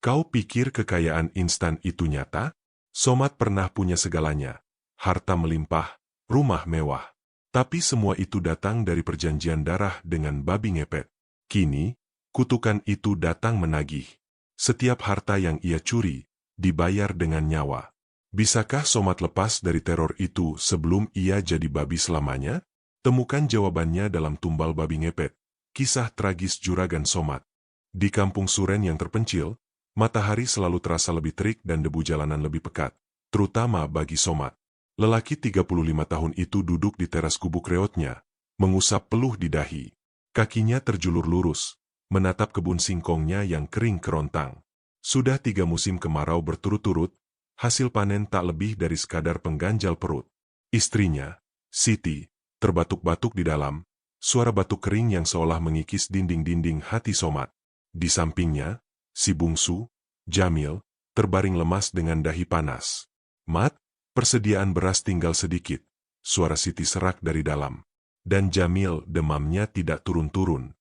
Kau pikir kekayaan instan itu nyata? Somad pernah punya segalanya, harta melimpah, rumah mewah. Tapi semua itu datang dari perjanjian darah dengan babi ngepet. Kini, kutukan itu datang menagih. Setiap harta yang ia curi, dibayar dengan nyawa. Bisakah Somad lepas dari teror itu sebelum ia jadi babi selamanya? Temukan jawabannya dalam Tumbal Babi Ngepet, kisah tragis Juragan Somad. Di kampung Suren yang terpencil, matahari selalu terasa lebih terik dan debu jalanan lebih pekat, terutama bagi Somad. Lelaki 35 tahun itu duduk di teras gubuk reotnya, mengusap peluh di dahi. Kakinya terjulur lurus, menatap kebun singkongnya yang kering kerontang. Sudah 3 musim kemarau berturut-turut, hasil panen tak lebih dari sekadar pengganjal perut. Istrinya, Siti, terbatuk-batuk di dalam, suara batuk kering yang seolah mengikis dinding-dinding hati Somad. Di sampingnya, si bungsu, Jamil, terbaring lemas dengan dahi panas. Mat, persediaan beras tinggal sedikit, suara Siti serak dari dalam. Dan Jamil demamnya tidak turun-turun.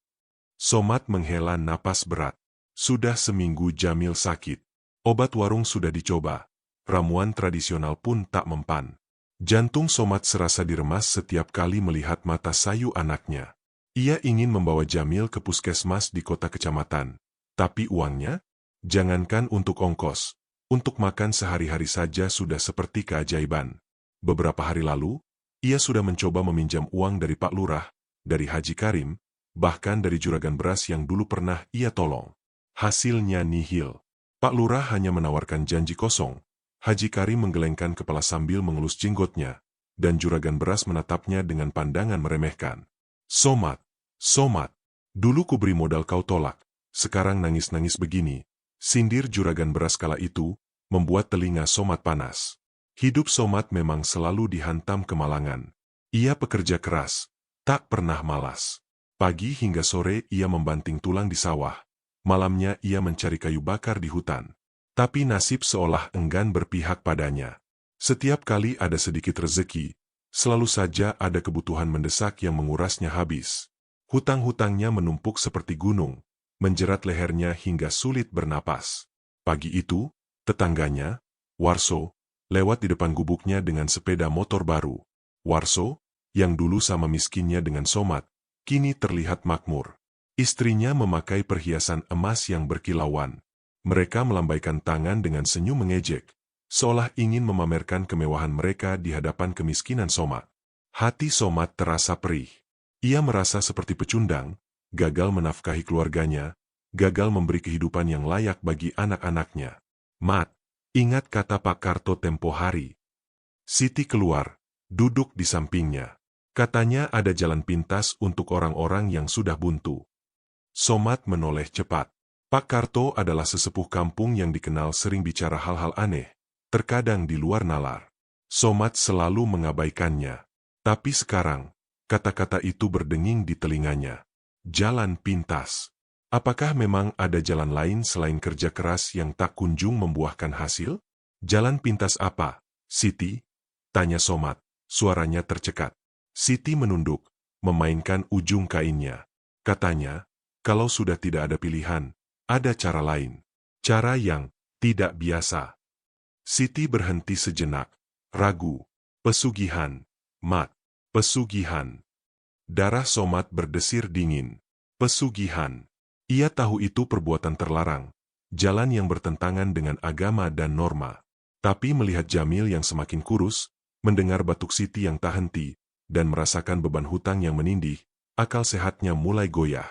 Somad menghela napas berat. Sudah seminggu Jamil sakit. Obat warung sudah dicoba. Ramuan tradisional pun tak mempan. Jantung Somad serasa diremas setiap kali melihat mata sayu anaknya. Ia ingin membawa Jamil ke puskesmas di kota kecamatan. Tapi uangnya? Jangankan untuk ongkos. Untuk makan sehari-hari saja sudah seperti keajaiban. Beberapa hari lalu, ia sudah mencoba meminjam uang dari Pak Lurah, dari Haji Karim, bahkan dari juragan beras yang dulu pernah ia tolong. Hasilnya nihil. Pak Lurah hanya menawarkan janji kosong. Haji Karim menggelengkan kepala sambil mengelus jenggotnya, dan juragan beras menatapnya dengan pandangan meremehkan. Somad, Somad, dulu kuberi modal kau tolak, sekarang nangis-nangis begini. Sindir juragan beras kala itu, membuat telinga Somad panas. Hidup Somad memang selalu dihantam kemalangan. Ia pekerja keras, tak pernah malas. Pagi hingga sore ia membanting tulang di sawah. Malamnya ia mencari kayu bakar di hutan. Tapi nasib seolah enggan berpihak padanya. Setiap kali ada sedikit rezeki, selalu saja ada kebutuhan mendesak yang mengurasnya habis. Hutang-hutangnya menumpuk seperti gunung, menjerat lehernya hingga sulit bernapas. Pagi itu, tetangganya, Warso, lewat di depan gubuknya dengan sepeda motor baru. Warso, yang dulu sama miskinnya dengan Somad, kini terlihat makmur. Istrinya memakai perhiasan emas yang berkilauan. Mereka melambaikan tangan dengan senyum mengejek, seolah ingin memamerkan kemewahan mereka di hadapan kemiskinan Somad. Hati Somad terasa perih. Ia merasa seperti pecundang, gagal menafkahi keluarganya, gagal memberi kehidupan yang layak bagi anak-anaknya. Mat, ingat kata Pak Karto tempo hari. Siti keluar, duduk di sampingnya. Katanya ada jalan pintas untuk orang-orang yang sudah buntu. Somad menoleh cepat. Pak Karto adalah sesepuh kampung yang dikenal sering bicara hal-hal aneh, terkadang di luar nalar. Somad selalu mengabaikannya. Tapi sekarang, kata-kata itu berdenging di telinganya. Jalan pintas. Apakah memang ada jalan lain selain kerja keras yang tak kunjung membuahkan hasil? Jalan pintas apa, Siti? Tanya Somad, suaranya tercekat. Siti menunduk, memainkan ujung kainnya. Katanya, kalau sudah tidak ada pilihan, ada cara lain. Cara yang tidak biasa. Siti berhenti sejenak, ragu. Pesugihan, Mat. Pesugihan. Darah Somad berdesir dingin. Pesugihan. Ia tahu itu perbuatan terlarang, jalan yang bertentangan dengan agama dan norma. Tapi melihat Jamil yang semakin kurus, mendengar batuk Siti yang tak henti, dan merasakan beban hutang yang menindih, akal sehatnya mulai goyah.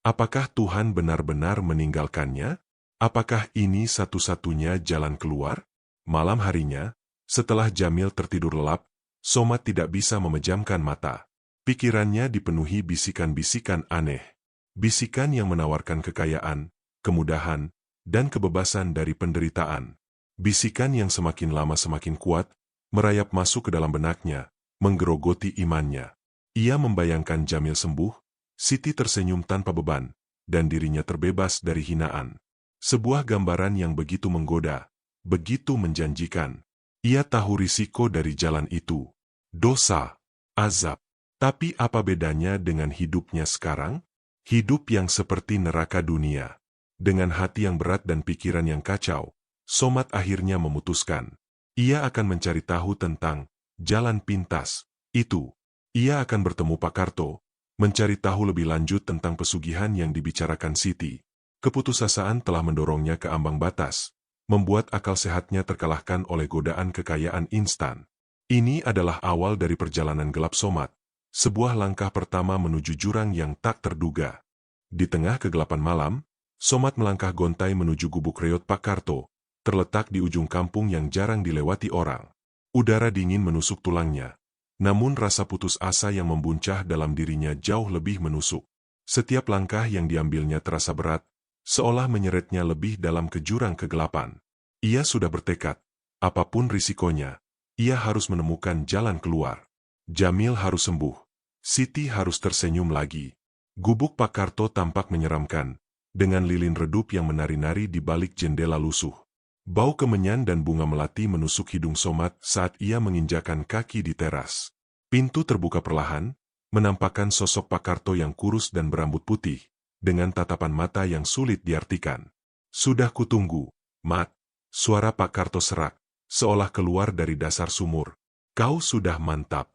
Apakah Tuhan benar-benar meninggalkannya? Apakah ini satu-satunya jalan keluar? Malam harinya, setelah Jamil tertidur lelap, Somad tidak bisa memejamkan mata. Pikirannya dipenuhi bisikan-bisikan aneh. Bisikan yang menawarkan kekayaan, kemudahan, dan kebebasan dari penderitaan. Bisikan yang semakin lama semakin kuat, merayap masuk ke dalam benaknya, menggerogoti imannya. Ia membayangkan Jamil sembuh, Siti tersenyum tanpa beban, dan dirinya terbebas dari hinaan. Sebuah gambaran yang begitu menggoda, begitu menjanjikan. Ia tahu risiko dari jalan itu. Dosa, azab. Tapi apa bedanya dengan hidupnya sekarang? Hidup yang seperti neraka dunia. Dengan hati yang berat dan pikiran yang kacau, Somat akhirnya memutuskan. Ia akan mencari tahu tentang jalan pintas itu. Ia akan bertemu Pak Karto, mencari tahu lebih lanjut tentang pesugihan yang dibicarakan Siti. Keputusasaan telah mendorongnya ke ambang batas, membuat akal sehatnya terkalahkan oleh godaan kekayaan instan. Ini adalah awal dari perjalanan gelap Somat, sebuah langkah pertama menuju jurang yang tak terduga. Di tengah kegelapan malam, Somat melangkah gontai menuju gubuk reot Pak Karto, terletak di ujung kampung yang jarang dilewati orang. Udara dingin menusuk tulangnya. Namun rasa putus asa yang membuncah dalam dirinya jauh lebih menusuk. Setiap langkah yang diambilnya terasa berat, seolah menyeretnya lebih dalam ke jurang kegelapan. Ia sudah bertekad, apapun risikonya, ia harus menemukan jalan keluar. Jamil harus sembuh. Siti harus tersenyum lagi. Gubuk Pak Karto tampak menyeramkan, dengan lilin redup yang menari-nari di balik jendela lusuh. Bau kemenyan dan bunga melati menusuk hidung Somat saat ia menginjakan kaki di teras. Pintu terbuka perlahan, menampakkan sosok Pak Karto yang kurus dan berambut putih, dengan tatapan mata yang sulit diartikan. "Sudah kutunggu, Mat." Suara Pak Karto serak, seolah keluar dari dasar sumur. "Kau sudah mantap."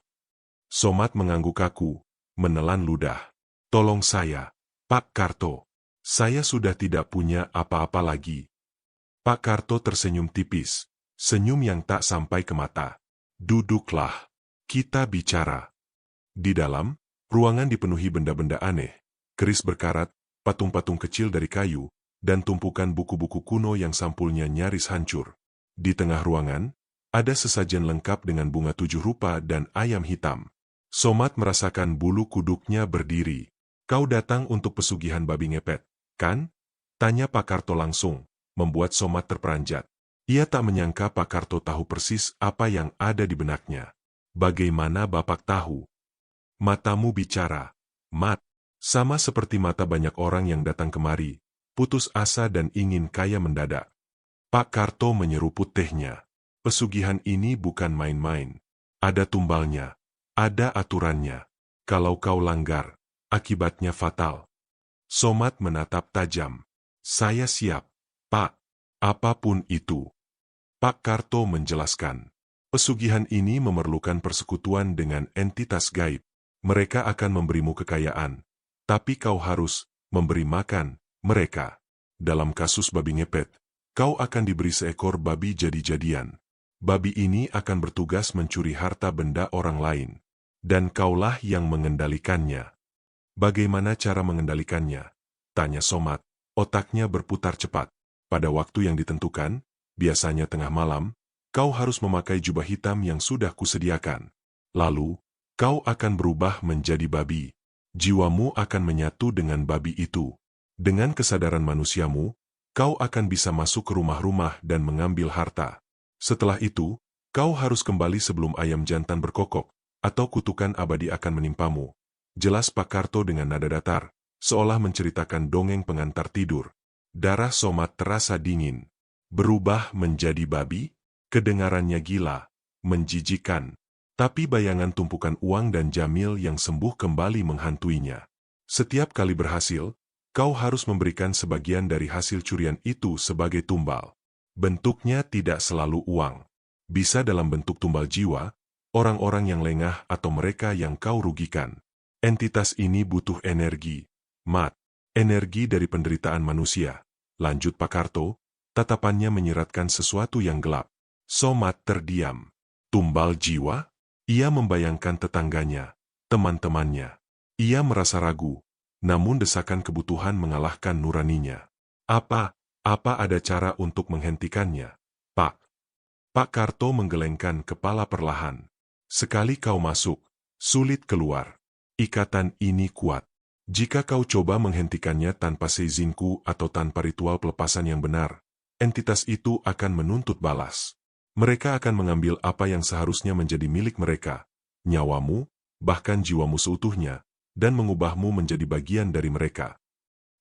Somat mengangguk kaku, menelan ludah. "Tolong saya, Pak Karto. Saya sudah tidak punya apa-apa lagi." Pak Karto tersenyum tipis, senyum yang tak sampai ke mata. "Duduklah, kita bicara." Di dalam, ruangan dipenuhi benda-benda aneh, keris berkarat, patung-patung kecil dari kayu, dan tumpukan buku-buku kuno yang sampulnya nyaris hancur. Di tengah ruangan, ada sesajen lengkap dengan bunga 7 rupa dan ayam hitam. Somat merasakan bulu kuduknya berdiri. "Kau datang untuk pesugihan babi ngepet, kan?" tanya Pak Karto langsung, membuat Somat terperanjat. Ia tak menyangka Pak Karto tahu persis apa yang ada di benaknya. "Bagaimana Bapak tahu?" "Matamu bicara, Mat." Sama seperti mata banyak orang yang datang kemari, putus asa dan ingin kaya mendadak. Pak Karto menyeruput tehnya. "Pesugihan ini bukan main-main. Ada tumbalnya, ada aturannya. Kalau kau langgar, akibatnya fatal." Somat menatap tajam. "Saya siap, Pak. Apapun itu." Pak Karto menjelaskan. "Pesugihan ini memerlukan persekutuan dengan entitas gaib. Mereka akan memberimu kekayaan, tapi kau harus memberi makan mereka. Dalam kasus babi ngepet, kau akan diberi seekor babi jadi-jadian. Babi ini akan bertugas mencuri harta benda orang lain, dan kaulah yang mengendalikannya." "Bagaimana cara mengendalikannya?" tanya Somat. Otaknya berputar cepat. "Pada waktu yang ditentukan, biasanya tengah malam, kau harus memakai jubah hitam yang sudah kusediakan. Lalu, kau akan berubah menjadi babi. Jiwamu akan menyatu dengan babi itu. Dengan kesadaran manusiamu, kau akan bisa masuk ke rumah-rumah dan mengambil harta. Setelah itu, kau harus kembali sebelum ayam jantan berkokok, atau kutukan abadi akan menimpamu." Jelas Pak Karto dengan nada datar, seolah menceritakan dongeng pengantar tidur. Darah Somat terasa dingin. Berubah menjadi babi? Kedengarannya gila, menjijikan. Tapi bayangan tumpukan uang dan Jamil yang sembuh kembali menghantuinya. "Setiap kali berhasil, kau harus memberikan sebagian dari hasil curian itu sebagai tumbal. Bentuknya tidak selalu uang. Bisa dalam bentuk tumbal jiwa, orang-orang yang lengah atau mereka yang kau rugikan. Entitas ini butuh energi, Mat. Energi dari penderitaan manusia." Lanjut Pak Karto, tatapannya menyiratkan sesuatu yang gelap. Somat terdiam. Tumbal jiwa? Ia membayangkan tetangganya, teman-temannya. Ia merasa ragu, namun desakan kebutuhan mengalahkan nuraninya. Apa ada cara untuk menghentikannya, Pak?" Pak Karto menggelengkan kepala perlahan. "Sekali kau masuk, sulit keluar. Ikatan ini kuat. Jika kau coba menghentikannya tanpa seizinku atau tanpa ritual pelepasan yang benar, entitas itu akan menuntut balas. Mereka akan mengambil apa yang seharusnya menjadi milik mereka, nyawamu, bahkan jiwamu seutuhnya, dan mengubahmu menjadi bagian dari mereka."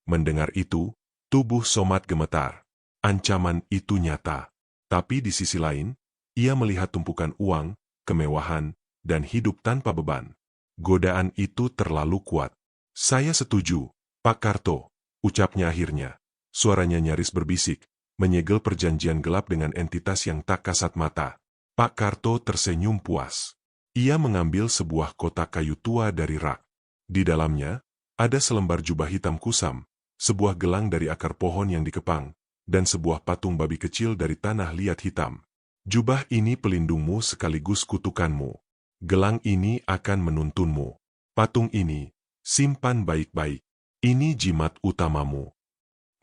Mendengar itu, tubuh Somat gemetar. Ancaman itu nyata. Tapi di sisi lain, ia melihat tumpukan uang, kemewahan, dan hidup tanpa beban. Godaan itu terlalu kuat. "Saya setuju, Pak Karto," ucapnya akhirnya. Suaranya nyaris berbisik, menyegel perjanjian gelap dengan entitas yang tak kasat mata. Pak Karto tersenyum puas. Ia mengambil sebuah kotak kayu tua dari rak. Di dalamnya, ada selembar jubah hitam kusam, sebuah gelang dari akar pohon yang dikepang, dan sebuah patung babi kecil dari tanah liat hitam. Jubah ini pelindungmu sekaligus kutukanmu. Gelang ini akan menuntunmu. Patung ini, simpan baik-baik. Ini jimat utamamu.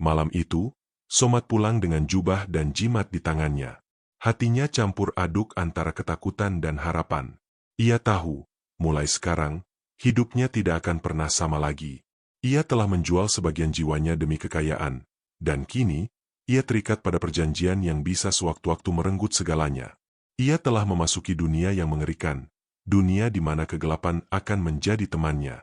Malam itu, Somat pulang dengan jubah dan jimat di tangannya. Hatinya campur aduk antara ketakutan dan harapan. Ia tahu, mulai sekarang, hidupnya tidak akan pernah sama lagi. Ia telah menjual sebagian jiwanya demi kekayaan, dan kini, ia terikat pada perjanjian yang bisa sewaktu-waktu merenggut segalanya. Ia telah memasuki dunia yang mengerikan, dunia di mana kegelapan akan menjadi temannya.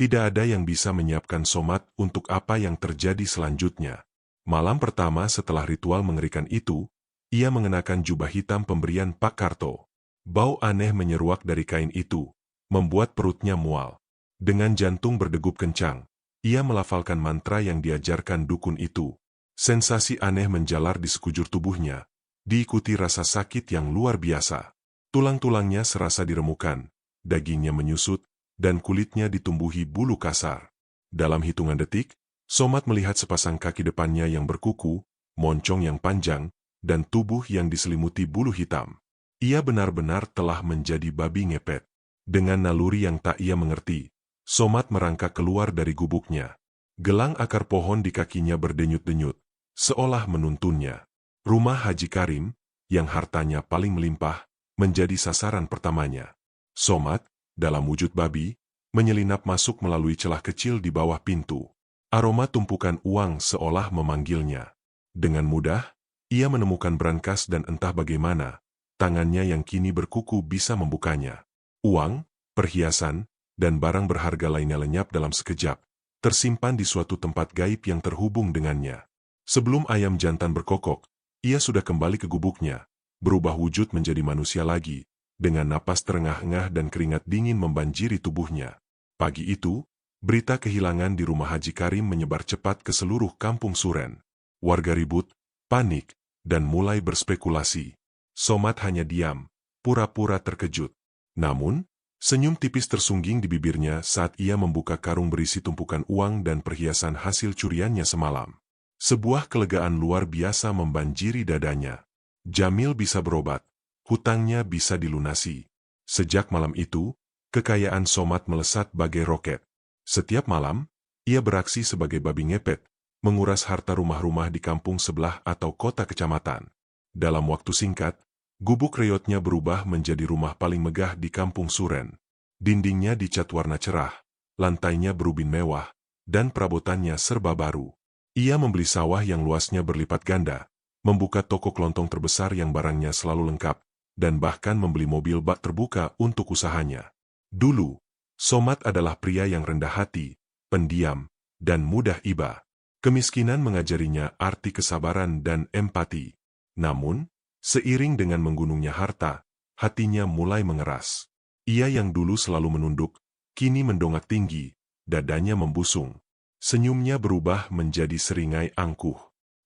Tidak ada yang bisa menyiapkan Somat untuk apa yang terjadi selanjutnya. Malam pertama setelah ritual mengerikan itu, ia mengenakan jubah hitam pemberian Pak Karto. Bau aneh menyeruak dari kain itu, membuat perutnya mual. Dengan jantung berdegup kencang, ia melafalkan mantra yang diajarkan dukun itu. Sensasi aneh menjalar di sekujur tubuhnya, diikuti rasa sakit yang luar biasa. Tulang-tulangnya serasa diremukan, dagingnya menyusut, dan kulitnya ditumbuhi bulu kasar. Dalam hitungan detik, Somat melihat sepasang kaki depannya yang berkuku, moncong yang panjang, dan tubuh yang diselimuti bulu hitam. Ia benar-benar telah menjadi babi ngepet. Dengan naluri yang tak ia mengerti, Somat merangkak keluar dari gubuknya. Gelang akar pohon di kakinya berdenyut-denyut, seolah menuntunnya. Rumah Haji Karim, yang hartanya paling melimpah, menjadi sasaran pertamanya. Somat, dalam wujud babi, menyelinap masuk melalui celah kecil di bawah pintu. Aroma tumpukan uang seolah memanggilnya. Dengan mudah, ia menemukan brankas dan entah bagaimana, tangannya yang kini berkuku bisa membukanya. Uang, perhiasan, dan barang berharga lainnya lenyap dalam sekejap, tersimpan di suatu tempat gaib yang terhubung dengannya. Sebelum ayam jantan berkokok, ia sudah kembali ke gubuknya, berubah wujud menjadi manusia lagi, dengan napas terengah-engah dan keringat dingin membanjiri tubuhnya. Pagi itu, berita kehilangan di rumah Haji Karim menyebar cepat ke seluruh kampung Suren. Warga ribut, panik, dan mulai berspekulasi. Somat hanya diam, pura-pura terkejut. Namun, senyum tipis tersungging di bibirnya saat ia membuka karung berisi tumpukan uang dan perhiasan hasil curiannya semalam. Sebuah kelegaan luar biasa membanjiri dadanya. Jamil bisa berobat, hutangnya bisa dilunasi. Sejak malam itu, kekayaan Somat melesat bagai roket. Setiap malam, ia beraksi sebagai babi ngepet, menguras harta rumah-rumah di kampung sebelah atau kota kecamatan. Dalam waktu singkat, gubuk reotnya berubah menjadi rumah paling megah di kampung Suren. Dindingnya dicat warna cerah, lantainya berubin mewah, dan perabotannya serba baru. Ia membeli sawah yang luasnya berlipat ganda, membuka toko kelontong terbesar yang barangnya selalu lengkap, dan bahkan membeli mobil bak terbuka untuk usahanya. Dulu, Somat adalah pria yang rendah hati, pendiam, dan mudah iba. Kemiskinan mengajarinya arti kesabaran dan empati. Namun, seiring dengan menggunungnya harta, hatinya mulai mengeras. Ia yang dulu selalu menunduk, kini mendongak tinggi, dadanya membusung. Senyumnya berubah menjadi seringai angkuh.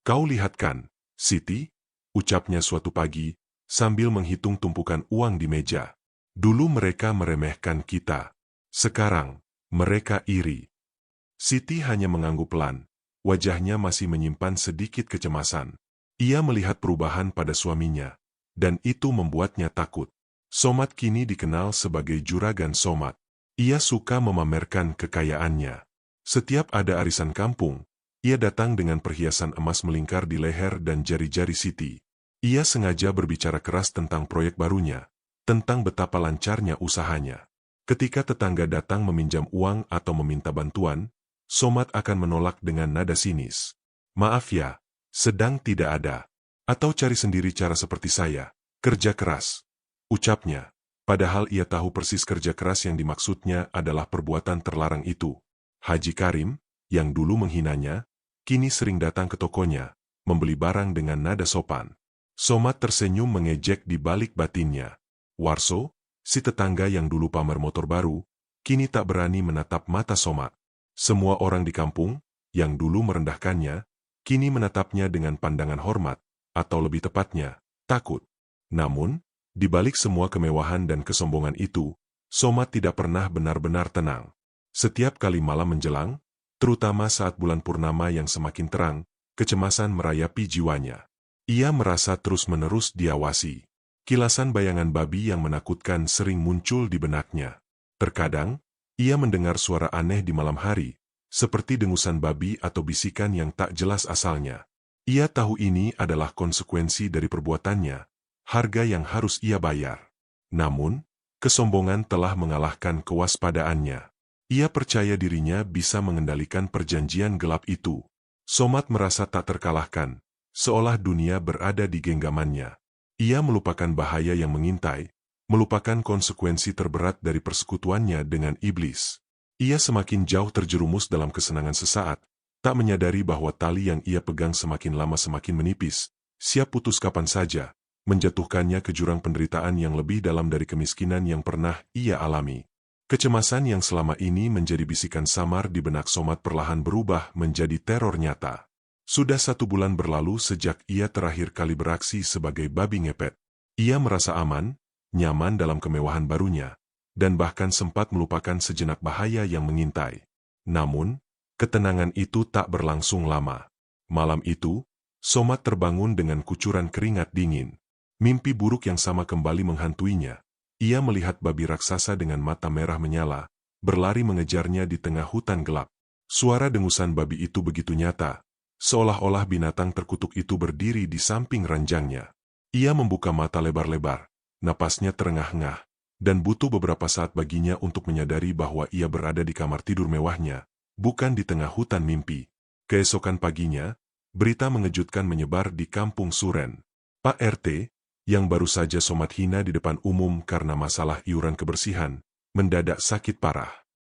"Kau lihat kan, Siti?" ucapnya suatu pagi, sambil menghitung tumpukan uang di meja. "Dulu mereka meremehkan kita. Sekarang, mereka iri." Siti hanya mengangguk pelan, wajahnya masih menyimpan sedikit kecemasan. Ia melihat perubahan pada suaminya, dan itu membuatnya takut. Somat kini dikenal sebagai Juragan Somat. Ia suka memamerkan kekayaannya. Setiap ada arisan kampung, ia datang dengan perhiasan emas melingkar di leher dan jari-jari Siti. Ia sengaja berbicara keras tentang proyek barunya, tentang betapa lancarnya usahanya. Ketika tetangga datang meminjam uang atau meminta bantuan, Somat akan menolak dengan nada sinis. "Maaf ya, sedang tidak ada. Atau cari sendiri cara seperti saya, kerja keras," ucapnya. Padahal ia tahu persis kerja keras yang dimaksudnya adalah perbuatan terlarang itu. Haji Karim, yang dulu menghinanya, kini sering datang ke tokonya, membeli barang dengan nada sopan. Somat tersenyum mengejek di balik batinnya. Warso, si tetangga yang dulu pamer motor baru, kini tak berani menatap mata Somat. Semua orang di kampung, yang dulu merendahkannya, kini menatapnya dengan pandangan hormat, atau lebih tepatnya, takut. Namun, di balik semua kemewahan dan kesombongan itu, Somat tidak pernah benar-benar tenang. Setiap kali malam menjelang, terutama saat bulan purnama yang semakin terang, kecemasan merayapi jiwanya. Ia merasa terus-menerus diawasi. Kilasan bayangan babi yang menakutkan sering muncul di benaknya. Terkadang, ia mendengar suara aneh di malam hari, seperti dengusan babi atau bisikan yang tak jelas asalnya. Ia tahu ini adalah konsekuensi dari perbuatannya, harga yang harus ia bayar. Namun, kesombongan telah mengalahkan kewaspadaannya. Ia percaya dirinya bisa mengendalikan perjanjian gelap itu. Somat merasa tak terkalahkan, seolah dunia berada di genggamannya. Ia melupakan bahaya yang mengintai, melupakan konsekuensi terberat dari persekutuannya dengan iblis. Ia semakin jauh terjerumus dalam kesenangan sesaat, tak menyadari bahwa tali yang ia pegang semakin lama semakin menipis, siap putus kapan saja, menjatuhkannya ke jurang penderitaan yang lebih dalam dari kemiskinan yang pernah ia alami. Kecemasan yang selama ini menjadi bisikan samar di benak Somat perlahan berubah menjadi teror nyata. Sudah 1 bulan berlalu sejak ia terakhir kali beraksi sebagai babi ngepet. Ia merasa aman, nyaman dalam kemewahan barunya, dan bahkan sempat melupakan sejenak bahaya yang mengintai. Namun, ketenangan itu tak berlangsung lama. Malam itu, Somat terbangun dengan kucuran keringat dingin. Mimpi buruk yang sama kembali menghantuinya. Ia melihat babi raksasa dengan mata merah menyala, berlari mengejarnya di tengah hutan gelap. Suara dengusan babi itu begitu nyata, seolah-olah binatang terkutuk itu berdiri di samping ranjangnya. Ia membuka mata lebar-lebar, napasnya terengah-engah, dan butuh beberapa saat baginya untuk menyadari bahwa ia berada di kamar tidur mewahnya, bukan di tengah hutan mimpi. Keesokan paginya, berita mengejutkan menyebar di kampung Suren. Pak RT, yang baru saja Somat hina di depan umum karena masalah iuran kebersihan, mendadak sakit parah.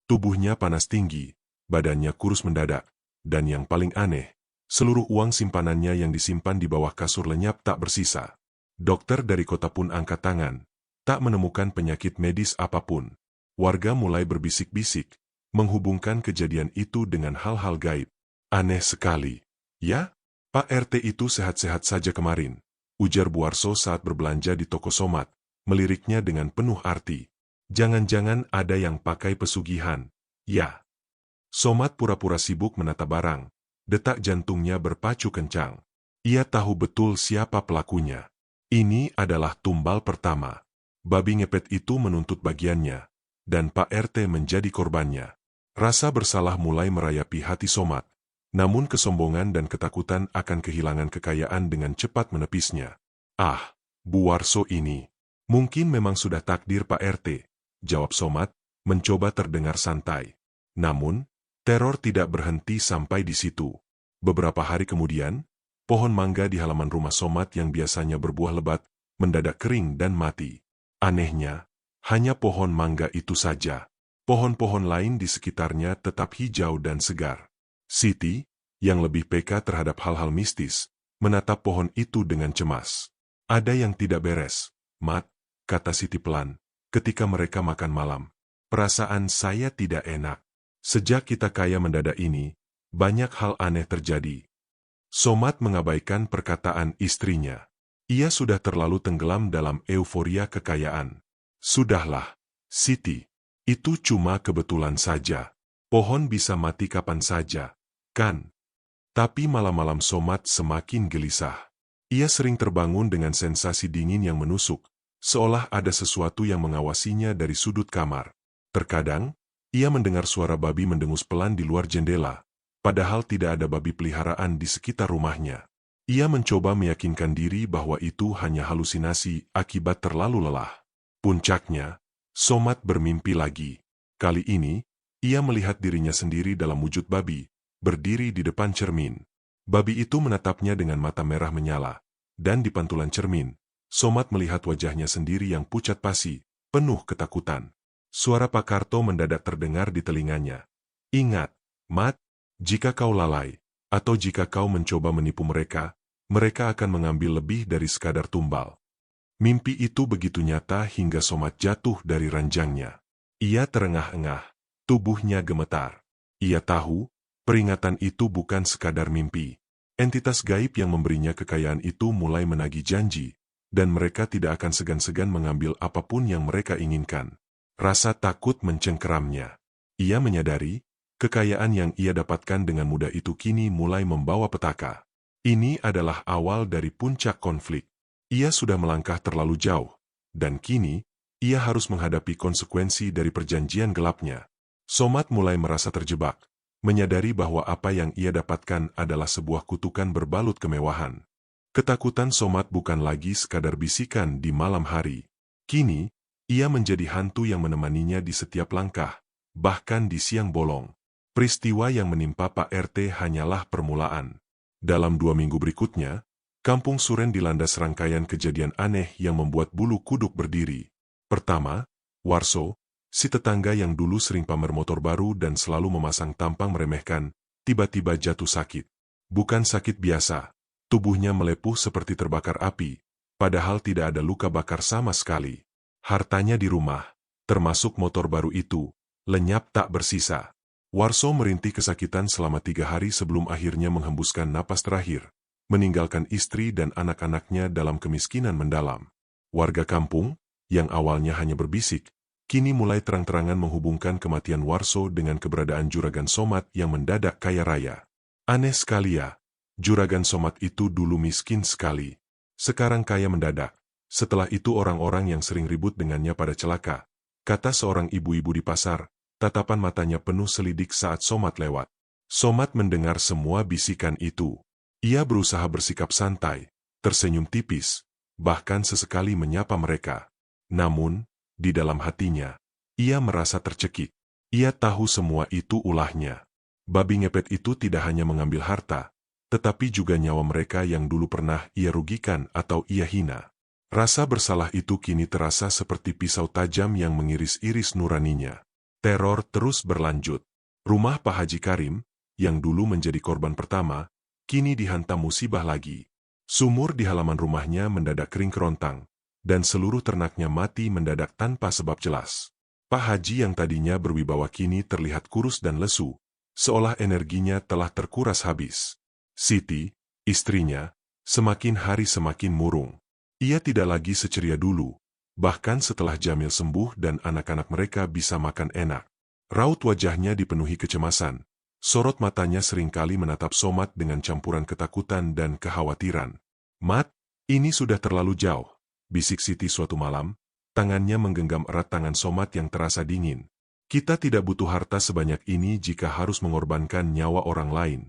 Tubuhnya panas tinggi, badannya kurus mendadak, dan yang paling aneh, seluruh uang simpanannya yang disimpan di bawah kasur lenyap tak bersisa. Dokter dari kota pun angkat tangan, tak menemukan penyakit medis apapun. Warga mulai berbisik-bisik, menghubungkan kejadian itu dengan hal-hal gaib. Aneh sekali. Ya, Pak RT itu sehat-sehat saja kemarin, ujar Buarso saat berbelanja di toko Somat, meliriknya dengan penuh arti. Jangan-jangan ada yang pakai pesugihan. Ya. Somat pura-pura sibuk menata barang, detak jantungnya berpacu kencang. Ia tahu betul siapa pelakunya. Ini adalah tumbal pertama. Babi ngepet itu menuntut bagiannya, dan Pak RT menjadi korbannya. Rasa bersalah mulai merayapi hati Somat. Namun kesombongan dan ketakutan akan kehilangan kekayaan dengan cepat menepisnya. Ah, Buarso ini. Mungkin memang sudah takdir Pak RT, jawab Somat, mencoba terdengar santai. Namun, teror tidak berhenti sampai di situ. Beberapa hari kemudian, pohon mangga di halaman rumah Somat yang biasanya berbuah lebat, mendadak kering dan mati. Anehnya, hanya pohon mangga itu saja. Pohon-pohon lain di sekitarnya tetap hijau dan segar. Siti, yang lebih peka terhadap hal-hal mistis, menatap pohon itu dengan cemas. Ada yang tidak beres, Mat, kata Siti pelan, ketika mereka makan malam. Perasaan saya tidak enak. Sejak kita kaya mendadak ini, banyak hal aneh terjadi. Somat mengabaikan perkataan istrinya. Ia sudah terlalu tenggelam dalam euforia kekayaan. Sudahlah, Siti, itu cuma kebetulan saja. Pohon bisa mati kapan saja, kan? Tapi malam-malam Somat semakin gelisah. Ia sering terbangun dengan sensasi dingin yang menusuk, seolah ada sesuatu yang mengawasinya dari sudut kamar. Terkadang, ia mendengar suara babi mendengus pelan di luar jendela, padahal tidak ada babi peliharaan di sekitar rumahnya. Ia mencoba meyakinkan diri bahwa itu hanya halusinasi akibat terlalu lelah. Puncaknya, Somat bermimpi lagi. Kali ini, ia melihat dirinya sendiri dalam wujud babi, berdiri di depan cermin. Babi itu menatapnya dengan mata merah menyala, dan di pantulan cermin, Somat melihat wajahnya sendiri yang pucat pasi, penuh ketakutan. Suara Pak Karto mendadak terdengar di telinganya. Ingat, Mat, jika kau lalai, atau jika kau mencoba menipu mereka, mereka akan mengambil lebih dari sekadar tumbal. Mimpi itu begitu nyata hingga Somat jatuh dari ranjangnya. Ia terengah-engah, tubuhnya gemetar. Ia tahu, peringatan itu bukan sekadar mimpi. Entitas gaib yang memberinya kekayaan itu mulai menagih janji, dan mereka tidak akan segan-segan mengambil apapun yang mereka inginkan. Rasa takut mencengkeramnya. Ia menyadari, kekayaan yang ia dapatkan dengan mudah itu kini mulai membawa petaka. Ini adalah awal dari puncak konflik. Ia sudah melangkah terlalu jauh, dan kini, ia harus menghadapi konsekuensi dari perjanjian gelapnya. Somat mulai merasa terjebak, menyadari bahwa apa yang ia dapatkan adalah sebuah kutukan berbalut kemewahan. Ketakutan Somat bukan lagi sekadar bisikan di malam hari. Kini, ia menjadi hantu yang menemaninya di setiap langkah, bahkan di siang bolong. Peristiwa yang menimpa Pak RT hanyalah permulaan. Dalam 2 minggu berikutnya, Kampung Suren dilanda serangkaian kejadian aneh yang membuat bulu kuduk berdiri. Pertama, Warso, si tetangga yang dulu sering pamer motor baru dan selalu memasang tampang meremehkan, tiba-tiba jatuh sakit. Bukan sakit biasa. Tubuhnya melepuh seperti terbakar api, padahal tidak ada luka bakar sama sekali. Hartanya di rumah, termasuk motor baru itu, lenyap tak bersisa. Warso merintih kesakitan selama 3 hari sebelum akhirnya menghembuskan napas terakhir, meninggalkan istri dan anak-anaknya dalam kemiskinan mendalam. Warga kampung, yang awalnya hanya berbisik, kini mulai terang-terangan menghubungkan kematian Warso dengan keberadaan Juragan Somat yang mendadak kaya raya. Aneh sekali ya. Juragan Somat itu dulu miskin sekali. Sekarang kaya mendadak. Setelah itu orang-orang yang sering ribut dengannya pada celaka. Kata seorang ibu-ibu di pasar, tatapan matanya penuh selidik saat Somat lewat. Somat mendengar semua bisikan itu. Ia berusaha bersikap santai, tersenyum tipis, bahkan sesekali menyapa mereka. Namun, di dalam hatinya, ia merasa tercekik. Ia tahu semua itu ulahnya. Babi ngepet itu tidak hanya mengambil harta, tetapi juga nyawa mereka yang dulu pernah ia rugikan atau ia hina. Rasa bersalah itu kini terasa seperti pisau tajam yang mengiris-iris nuraninya. Teror terus berlanjut. Rumah Pak Haji Karim, yang dulu menjadi korban pertama, kini dihantam musibah lagi. Sumur di halaman rumahnya mendadak kering kerontang, dan seluruh ternaknya mati mendadak tanpa sebab jelas. Pak Haji yang tadinya berwibawa kini terlihat kurus dan lesu, seolah energinya telah terkuras habis. Siti, istrinya, semakin hari semakin murung. Ia tidak lagi seceria dulu, bahkan setelah Jamil sembuh dan anak-anak mereka bisa makan enak. Raut wajahnya dipenuhi kecemasan, sorot matanya seringkali menatap Somat dengan campuran ketakutan dan kekhawatiran. "Mat, ini sudah terlalu jauh," bisik Siti suatu malam, tangannya menggenggam erat tangan Somat yang terasa dingin. "Kita tidak butuh harta sebanyak ini jika harus mengorbankan nyawa orang lain."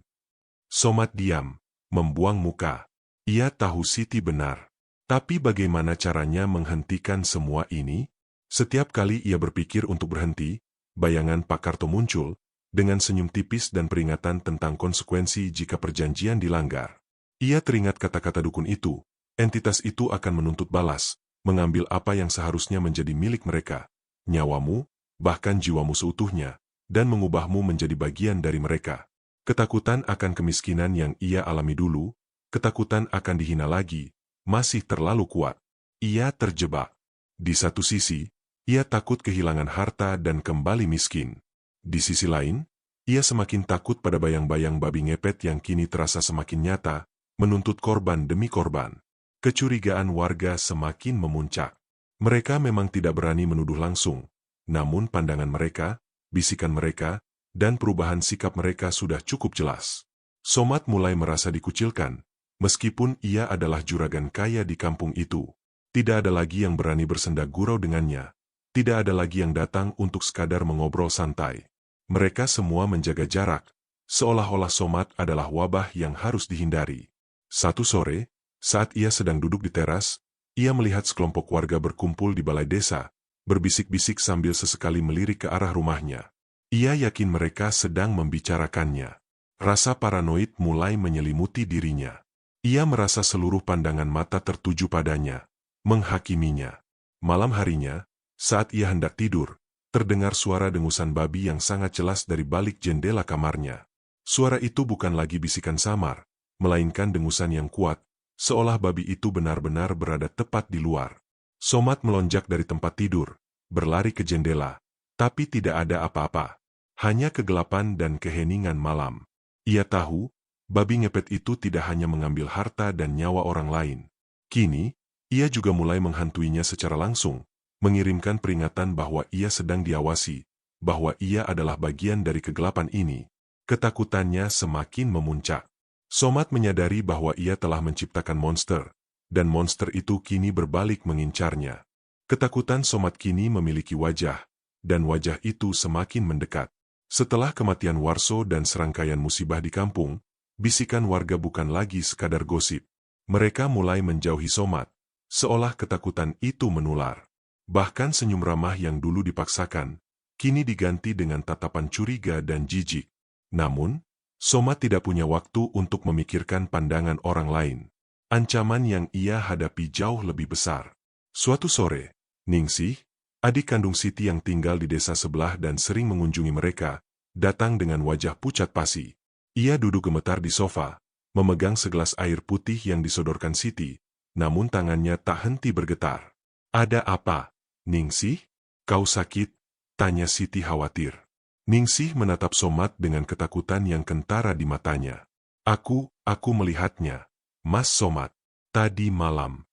Somat diam, membuang muka. Ia tahu Siti benar. Tapi bagaimana caranya menghentikan semua ini? Setiap kali ia berpikir untuk berhenti, bayangan Pak Karto muncul, dengan senyum tipis dan peringatan tentang konsekuensi jika perjanjian dilanggar. Ia teringat kata-kata dukun itu, entitas itu akan menuntut balas, mengambil apa yang seharusnya menjadi milik mereka, nyawamu, bahkan jiwamu seutuhnya, dan mengubahmu menjadi bagian dari mereka. Ketakutan akan kemiskinan yang ia alami dulu, ketakutan akan dihina lagi, masih terlalu kuat. Ia terjebak. Di satu sisi, ia takut kehilangan harta dan kembali miskin. Di sisi lain, ia semakin takut pada bayang-bayang babi ngepet yang kini terasa semakin nyata, menuntut korban demi korban. Kecurigaan warga semakin memuncak. Mereka memang tidak berani menuduh langsung, namun pandangan mereka, bisikan mereka, dan perubahan sikap mereka sudah cukup jelas. Somat mulai merasa dikucilkan, meskipun ia adalah juragan kaya di kampung itu. Tidak ada lagi yang berani bersenda gurau dengannya. Tidak ada lagi yang datang untuk sekadar mengobrol santai. Mereka semua menjaga jarak, seolah-olah Somat adalah wabah yang harus dihindari. Satu sore, saat ia sedang duduk di teras, ia melihat sekelompok warga berkumpul di balai desa, berbisik-bisik sambil sesekali melirik ke arah rumahnya. Ia yakin mereka sedang membicarakannya. Rasa paranoid mulai menyelimuti dirinya. Ia merasa seluruh pandangan mata tertuju padanya, menghakiminya. Malam harinya, saat ia hendak tidur, terdengar suara dengusan babi yang sangat jelas dari balik jendela kamarnya. Suara itu bukan lagi bisikan samar, melainkan dengusan yang kuat, seolah babi itu benar-benar berada tepat di luar. Somat melonjak dari tempat tidur, berlari ke jendela, tapi tidak ada apa-apa. Hanya kegelapan dan keheningan malam. Ia tahu, babi ngepet itu tidak hanya mengambil harta dan nyawa orang lain. Kini, ia juga mulai menghantuinya secara langsung, mengirimkan peringatan bahwa ia sedang diawasi, bahwa ia adalah bagian dari kegelapan ini. Ketakutannya semakin memuncak. Somat menyadari bahwa ia telah menciptakan monster, dan monster itu kini berbalik mengincarnya. Ketakutan Somat kini memiliki wajah, dan wajah itu semakin mendekat. Setelah kematian Warso dan serangkaian musibah di kampung, bisikan warga bukan lagi sekadar gosip. Mereka mulai menjauhi Somat, seolah ketakutan itu menular. Bahkan senyum ramah yang dulu dipaksakan, kini diganti dengan tatapan curiga dan jijik. Namun, Somat tidak punya waktu untuk memikirkan pandangan orang lain. Ancaman yang ia hadapi jauh lebih besar. Suatu sore, Ningsih, adik kandung Siti yang tinggal di desa sebelah dan sering mengunjungi mereka, datang dengan wajah pucat pasi. Ia duduk gemetar di sofa, memegang segelas air putih yang disodorkan Siti, namun tangannya tak henti bergetar. "Ada apa, Ningsih? Kau sakit?" tanya Siti khawatir. Ningsih menatap Somat dengan ketakutan yang kentara di matanya. Aku melihatnya, Mas Somat. Tadi malam."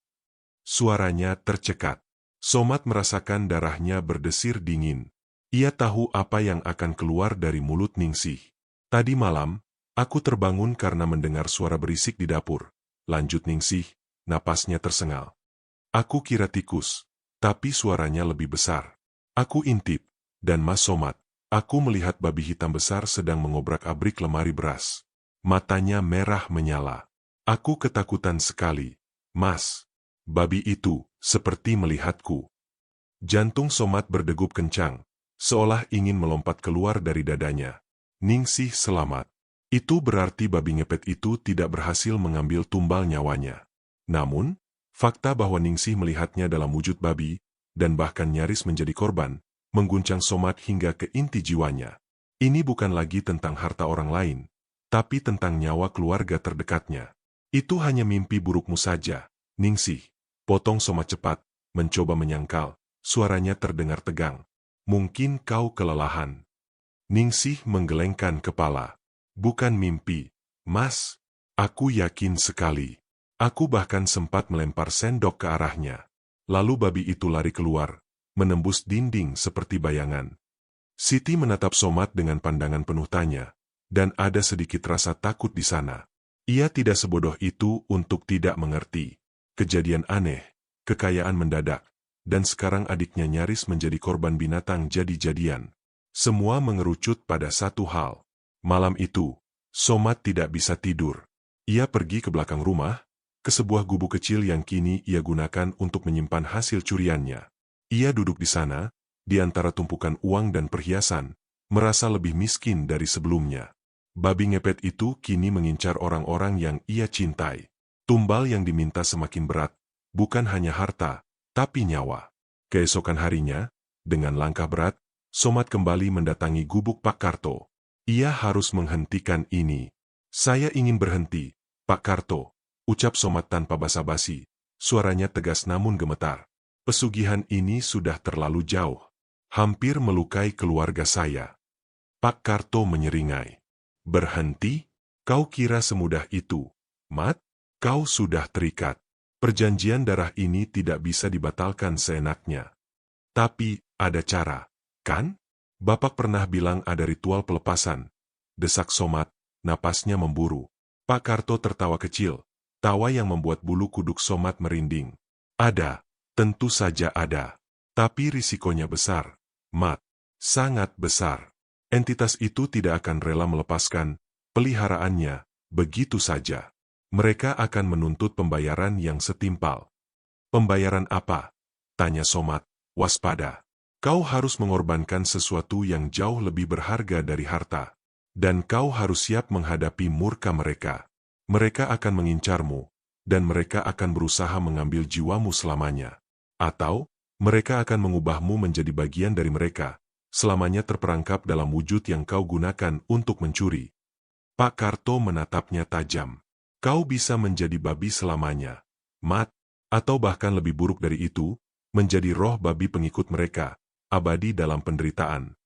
Suaranya tercekat. Somat merasakan darahnya berdesir dingin. Ia tahu apa yang akan keluar dari mulut Ningsih. "Tadi malam, aku terbangun karena mendengar suara berisik di dapur," lanjut Ningsih, napasnya tersengal. "Aku kira tikus, tapi suaranya lebih besar. Aku intip, dan Mas Somat, aku melihat babi hitam besar sedang mengobrak-abrik lemari beras. Matanya merah menyala. Aku ketakutan sekali, Mas. Babi itu seperti melihatku." Jantung Somat berdegup kencang, seolah ingin melompat keluar dari dadanya. Ningsih selamat. Itu berarti babi ngepet itu tidak berhasil mengambil tumbal nyawanya. Namun, fakta bahwa Ningsih melihatnya dalam wujud babi, dan bahkan nyaris menjadi korban, mengguncang Somat hingga ke inti jiwanya. Ini bukan lagi tentang harta orang lain, tapi tentang nyawa keluarga terdekatnya. "Itu hanya mimpi burukmu saja, Ningsih," potong Somat cepat, mencoba menyangkal, suaranya terdengar tegang. "Mungkin kau kelelahan." Ningsih menggelengkan kepala. "Bukan mimpi, Mas. Aku yakin sekali. Aku bahkan sempat melempar sendok ke arahnya. Lalu babi itu lari keluar, menembus dinding seperti bayangan." Siti menatap Somat dengan pandangan penuh tanya, dan ada sedikit rasa takut di sana. Ia tidak sebodoh itu untuk tidak mengerti. Kejadian aneh, kekayaan mendadak, dan sekarang adiknya nyaris menjadi korban binatang jadi-jadian. Semua mengerucut pada satu hal. Malam itu, Somat tidak bisa tidur. Ia pergi ke belakang rumah, ke sebuah gubuk kecil yang kini ia gunakan untuk menyimpan hasil curiannya. Ia duduk di sana, di antara tumpukan uang dan perhiasan, merasa lebih miskin dari sebelumnya. Babi ngepet itu kini mengincar orang-orang yang ia cintai. Tumbal yang diminta semakin berat, bukan hanya harta, tapi nyawa. Keesokan harinya, dengan langkah berat, Somat kembali mendatangi gubuk Pak Karto. Ia harus menghentikan ini. "Saya ingin berhenti, Pak Karto," ucap Somat tanpa basa-basi. Suaranya tegas namun gemetar. "Pesugihan ini sudah terlalu jauh. Hampir melukai keluarga saya." Pak Karto menyeringai. "Berhenti? Kau kira semudah itu, Mat? Kau sudah terikat. Perjanjian darah ini tidak bisa dibatalkan seenaknya." "Tapi, ada cara, kan? Bapak pernah bilang ada ritual pelepasan," desak Somat, napasnya memburu. Pak Karto tertawa kecil, tawa yang membuat bulu kuduk Somat merinding. "Ada. Tentu saja ada. Tapi risikonya besar, Mat. Sangat besar. Entitas itu tidak akan rela melepaskan peliharaannya begitu saja. Mereka akan menuntut pembayaran yang setimpal." "Pembayaran apa?" tanya Somat, waspada. "Kau harus mengorbankan sesuatu yang jauh lebih berharga dari harta. Dan kau harus siap menghadapi murka mereka. Mereka akan mengincarmu, dan mereka akan berusaha mengambil jiwamu selamanya. Atau, mereka akan mengubahmu menjadi bagian dari mereka, selamanya terperangkap dalam wujud yang kau gunakan untuk mencuri." Pak Karto menatapnya tajam. "Kau bisa menjadi babi selamanya, Mat, atau bahkan lebih buruk dari itu, menjadi roh babi pengikut mereka, abadi dalam penderitaan."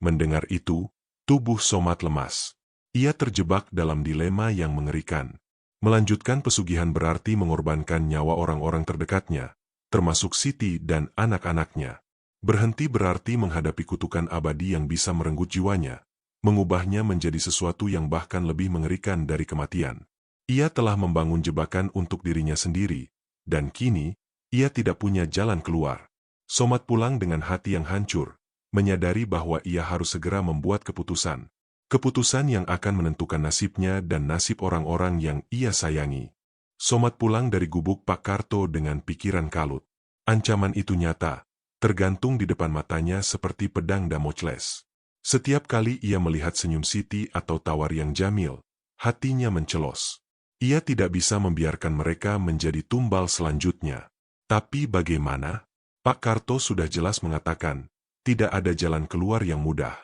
Mendengar itu, tubuh Somat lemas. Ia terjebak dalam dilema yang mengerikan. Melanjutkan pesugihan berarti mengorbankan nyawa orang-orang terdekatnya, termasuk Siti dan anak-anaknya. Berhenti berarti menghadapi kutukan abadi yang bisa merenggut jiwanya, mengubahnya menjadi sesuatu yang bahkan lebih mengerikan dari kematian. Ia telah membangun jebakan untuk dirinya sendiri, dan kini, ia tidak punya jalan keluar. Somat pulang dengan hati yang hancur, menyadari bahwa ia harus segera membuat keputusan. Keputusan yang akan menentukan nasibnya dan nasib orang-orang yang ia sayangi. Somat pulang dari gubuk Pak Karto dengan pikiran kalut. Ancaman itu nyata, tergantung di depan matanya seperti pedang Damocles. Setiap kali ia melihat senyum Siti atau tawar yang Jamil, hatinya mencelos. Ia tidak bisa membiarkan mereka menjadi tumbal selanjutnya. Tapi bagaimana? Pak Karto sudah jelas mengatakan, tidak ada jalan keluar yang mudah.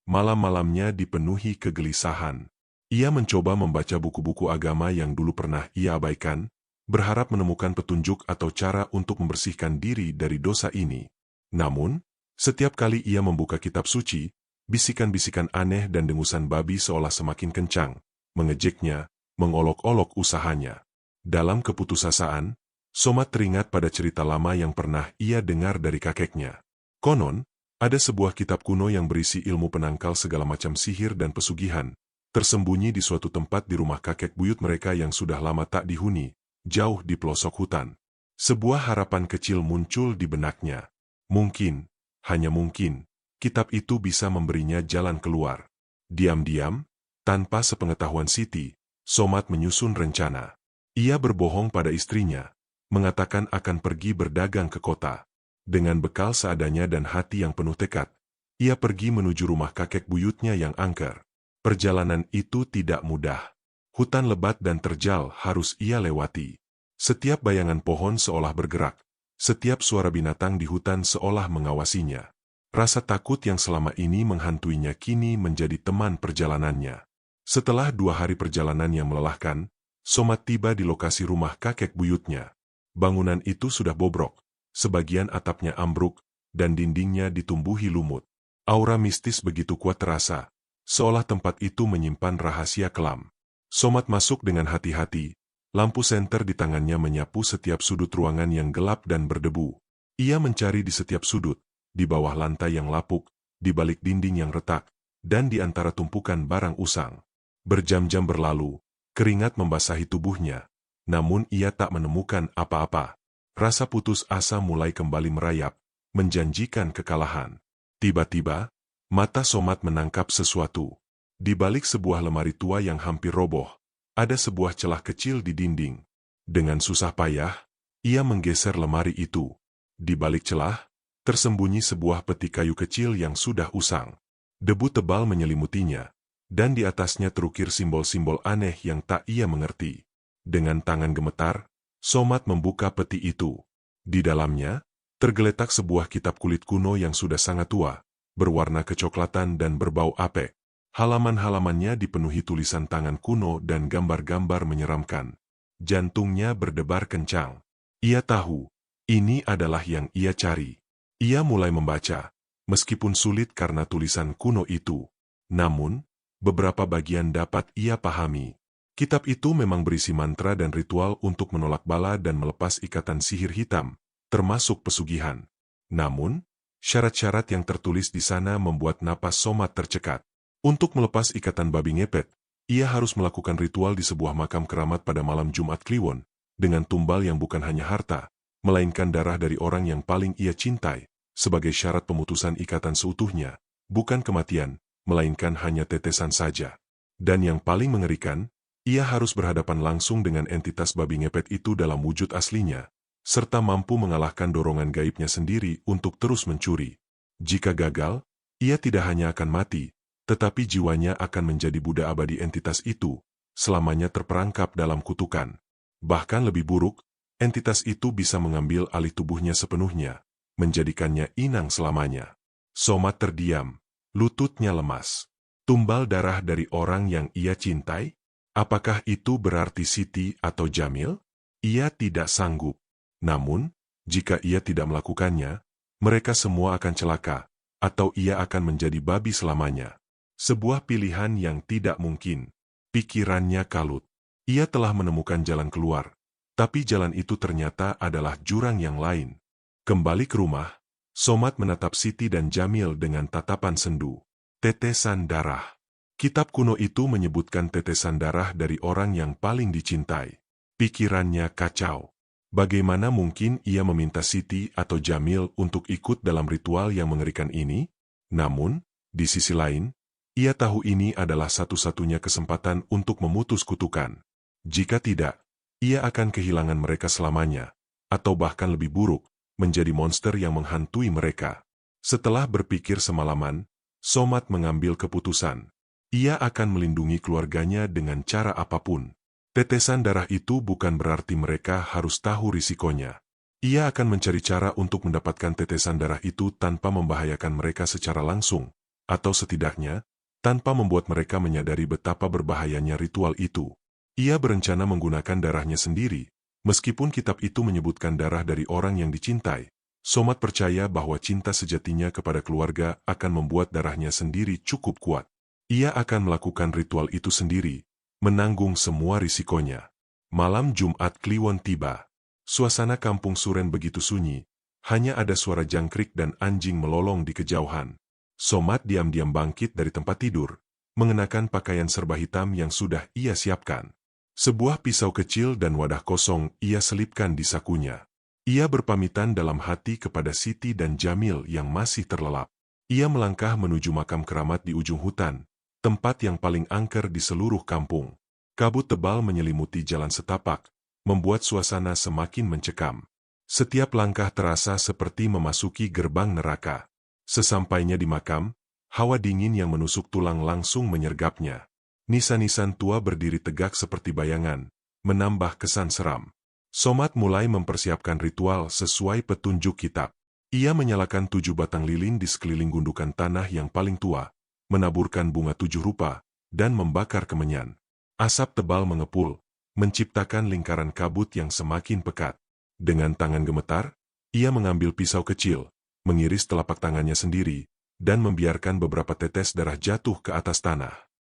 Malam-malamnya dipenuhi kegelisahan. Ia mencoba membaca buku-buku agama yang dulu pernah ia abaikan, berharap menemukan petunjuk atau cara untuk membersihkan diri dari dosa ini. Namun, setiap kali ia membuka kitab suci, bisikan-bisikan aneh dan dengusan babi seolah semakin kencang, mengejeknya, mengolok-olok usahanya. Dalam keputusasaan, Somat teringat pada cerita lama yang pernah ia dengar dari kakeknya. Konon, ada sebuah kitab kuno yang berisi ilmu penangkal segala macam sihir dan pesugihan, tersembunyi di suatu tempat di rumah kakek buyut mereka yang sudah lama tak dihuni, jauh di pelosok hutan. Sebuah harapan kecil muncul di benaknya. Mungkin, hanya mungkin, kitab itu bisa memberinya jalan keluar. Diam-diam, tanpa sepengetahuan Siti, Somat menyusun rencana. Ia berbohong pada istrinya, mengatakan akan pergi berdagang ke kota. Dengan bekal seadanya dan hati yang penuh tekad, ia pergi menuju rumah kakek buyutnya yang angker. Perjalanan itu tidak mudah. Hutan lebat dan terjal harus ia lewati. Setiap bayangan pohon seolah bergerak, setiap suara binatang di hutan seolah mengawasinya. Rasa takut yang selama ini menghantuinya kini menjadi teman perjalanannya. Setelah 2 hari perjalanan yang melelahkan, Somat tiba di lokasi rumah kakek buyutnya. Bangunan itu sudah bobrok. Sebagian atapnya ambruk, dan dindingnya ditumbuhi lumut. Aura mistis begitu kuat terasa, seolah tempat itu menyimpan rahasia kelam. Somat masuk dengan hati-hati, lampu senter di tangannya menyapu setiap sudut ruangan yang gelap dan berdebu. Ia mencari di setiap sudut, di bawah lantai yang lapuk, di balik dinding yang retak, dan di antara tumpukan barang usang. Berjam-jam berlalu, keringat membasahi tubuhnya, namun ia tak menemukan apa-apa. Rasa putus asa mulai kembali merayap, menjanjikan kekalahan. Tiba-tiba, mata Somat menangkap sesuatu. Di balik sebuah lemari tua yang hampir roboh, ada sebuah celah kecil di dinding. Dengan susah payah, ia menggeser lemari itu. Di balik celah, tersembunyi sebuah peti kayu kecil yang sudah usang. Debu tebal menyelimutinya, dan di atasnya terukir simbol-simbol aneh yang tak ia mengerti. Dengan tangan gemetar, Somat membuka peti itu. Di dalamnya, tergeletak sebuah kitab kulit kuno yang sudah sangat tua, berwarna kecoklatan dan berbau apek. Halaman-halamannya dipenuhi tulisan tangan kuno dan gambar-gambar menyeramkan. Jantungnya berdebar kencang. Ia tahu, ini adalah yang ia cari. Ia mulai membaca, meskipun sulit karena tulisan kuno itu. Namun, beberapa bagian dapat ia pahami. Kitab itu memang berisi mantra dan ritual untuk menolak bala dan melepas ikatan sihir hitam, termasuk pesugihan. Namun, syarat-syarat yang tertulis di sana membuat napas Somat tercekat. Untuk melepas ikatan babi ngepet, ia harus melakukan ritual di sebuah makam keramat pada malam Jumat Kliwon, dengan tumbal yang bukan hanya harta, melainkan darah dari orang yang paling ia cintai, sebagai syarat pemutusan ikatan seutuhnya, bukan kematian, melainkan hanya tetesan saja. Dan yang paling mengerikan, ia harus berhadapan langsung dengan entitas babi ngepet itu dalam wujud aslinya, serta mampu mengalahkan dorongan gaibnya sendiri untuk terus mencuri. Jika gagal, ia tidak hanya akan mati, tetapi jiwanya akan menjadi budak abadi entitas itu, selamanya terperangkap dalam kutukan. Bahkan lebih buruk, entitas itu bisa mengambil alih tubuhnya sepenuhnya, menjadikannya inang selamanya. Somat terdiam, lututnya lemas. Tumbal darah dari orang yang ia cintai? Apakah itu berarti Siti atau Jamil? Ia tidak sanggup. Namun, jika ia tidak melakukannya, mereka semua akan celaka, atau ia akan menjadi babi selamanya. Sebuah pilihan yang tidak mungkin. Pikirannya kalut. Ia telah menemukan jalan keluar, tapi jalan itu ternyata adalah jurang yang lain. Kembali ke rumah, Somad menatap Siti dan Jamil dengan tatapan sendu. Tetesan darah. Kitab kuno itu menyebutkan tetesan darah dari orang yang paling dicintai. Pikirannya kacau. Bagaimana mungkin ia meminta Siti atau Jamil untuk ikut dalam ritual yang mengerikan ini? Namun, di sisi lain, ia tahu ini adalah satu-satunya kesempatan untuk memutus kutukan. Jika tidak, ia akan kehilangan mereka selamanya, atau bahkan lebih buruk, menjadi monster yang menghantui mereka. Setelah berpikir semalaman, Somad mengambil keputusan. Ia akan melindungi keluarganya dengan cara apapun. Tetesan darah itu bukan berarti mereka harus tahu risikonya. Ia akan mencari cara untuk mendapatkan tetesan darah itu tanpa membahayakan mereka secara langsung, atau setidaknya, tanpa membuat mereka menyadari betapa berbahayanya ritual itu. Ia berencana menggunakan darahnya sendiri. Meskipun kitab itu menyebutkan darah dari orang yang dicintai, Somad percaya bahwa cinta sejatinya kepada keluarga akan membuat darahnya sendiri cukup kuat. Ia akan melakukan ritual itu sendiri, menanggung semua risikonya. Malam Jumat Kliwon tiba. Suasana kampung Suren begitu sunyi, hanya ada suara jangkrik dan anjing melolong di kejauhan. Somad diam-diam bangkit dari tempat tidur, mengenakan pakaian serba hitam yang sudah ia siapkan. Sebuah pisau kecil dan wadah kosong ia selipkan di sakunya. Ia berpamitan dalam hati kepada Siti dan Jamil yang masih terlelap. Ia melangkah menuju makam keramat di ujung hutan, tempat yang paling angker di seluruh kampung. Kabut tebal menyelimuti jalan setapak, membuat suasana semakin mencekam. Setiap langkah terasa seperti memasuki gerbang neraka. Sesampainya di makam, hawa dingin yang menusuk tulang langsung menyergapnya. Nisan-nisan tua berdiri tegak seperti bayangan, menambah kesan seram. Somad mulai mempersiapkan ritual sesuai petunjuk kitab. Ia menyalakan 7 batang lilin di sekeliling gundukan tanah yang paling tua, menaburkan bunga 7 rupa, dan membakar kemenyan. Asap tebal mengepul, menciptakan lingkaran kabut yang semakin pekat. Dengan tangan gemetar, ia mengambil pisau kecil, mengiris telapak tangannya sendiri, dan membiarkan beberapa tetes darah jatuh ke atas tanah.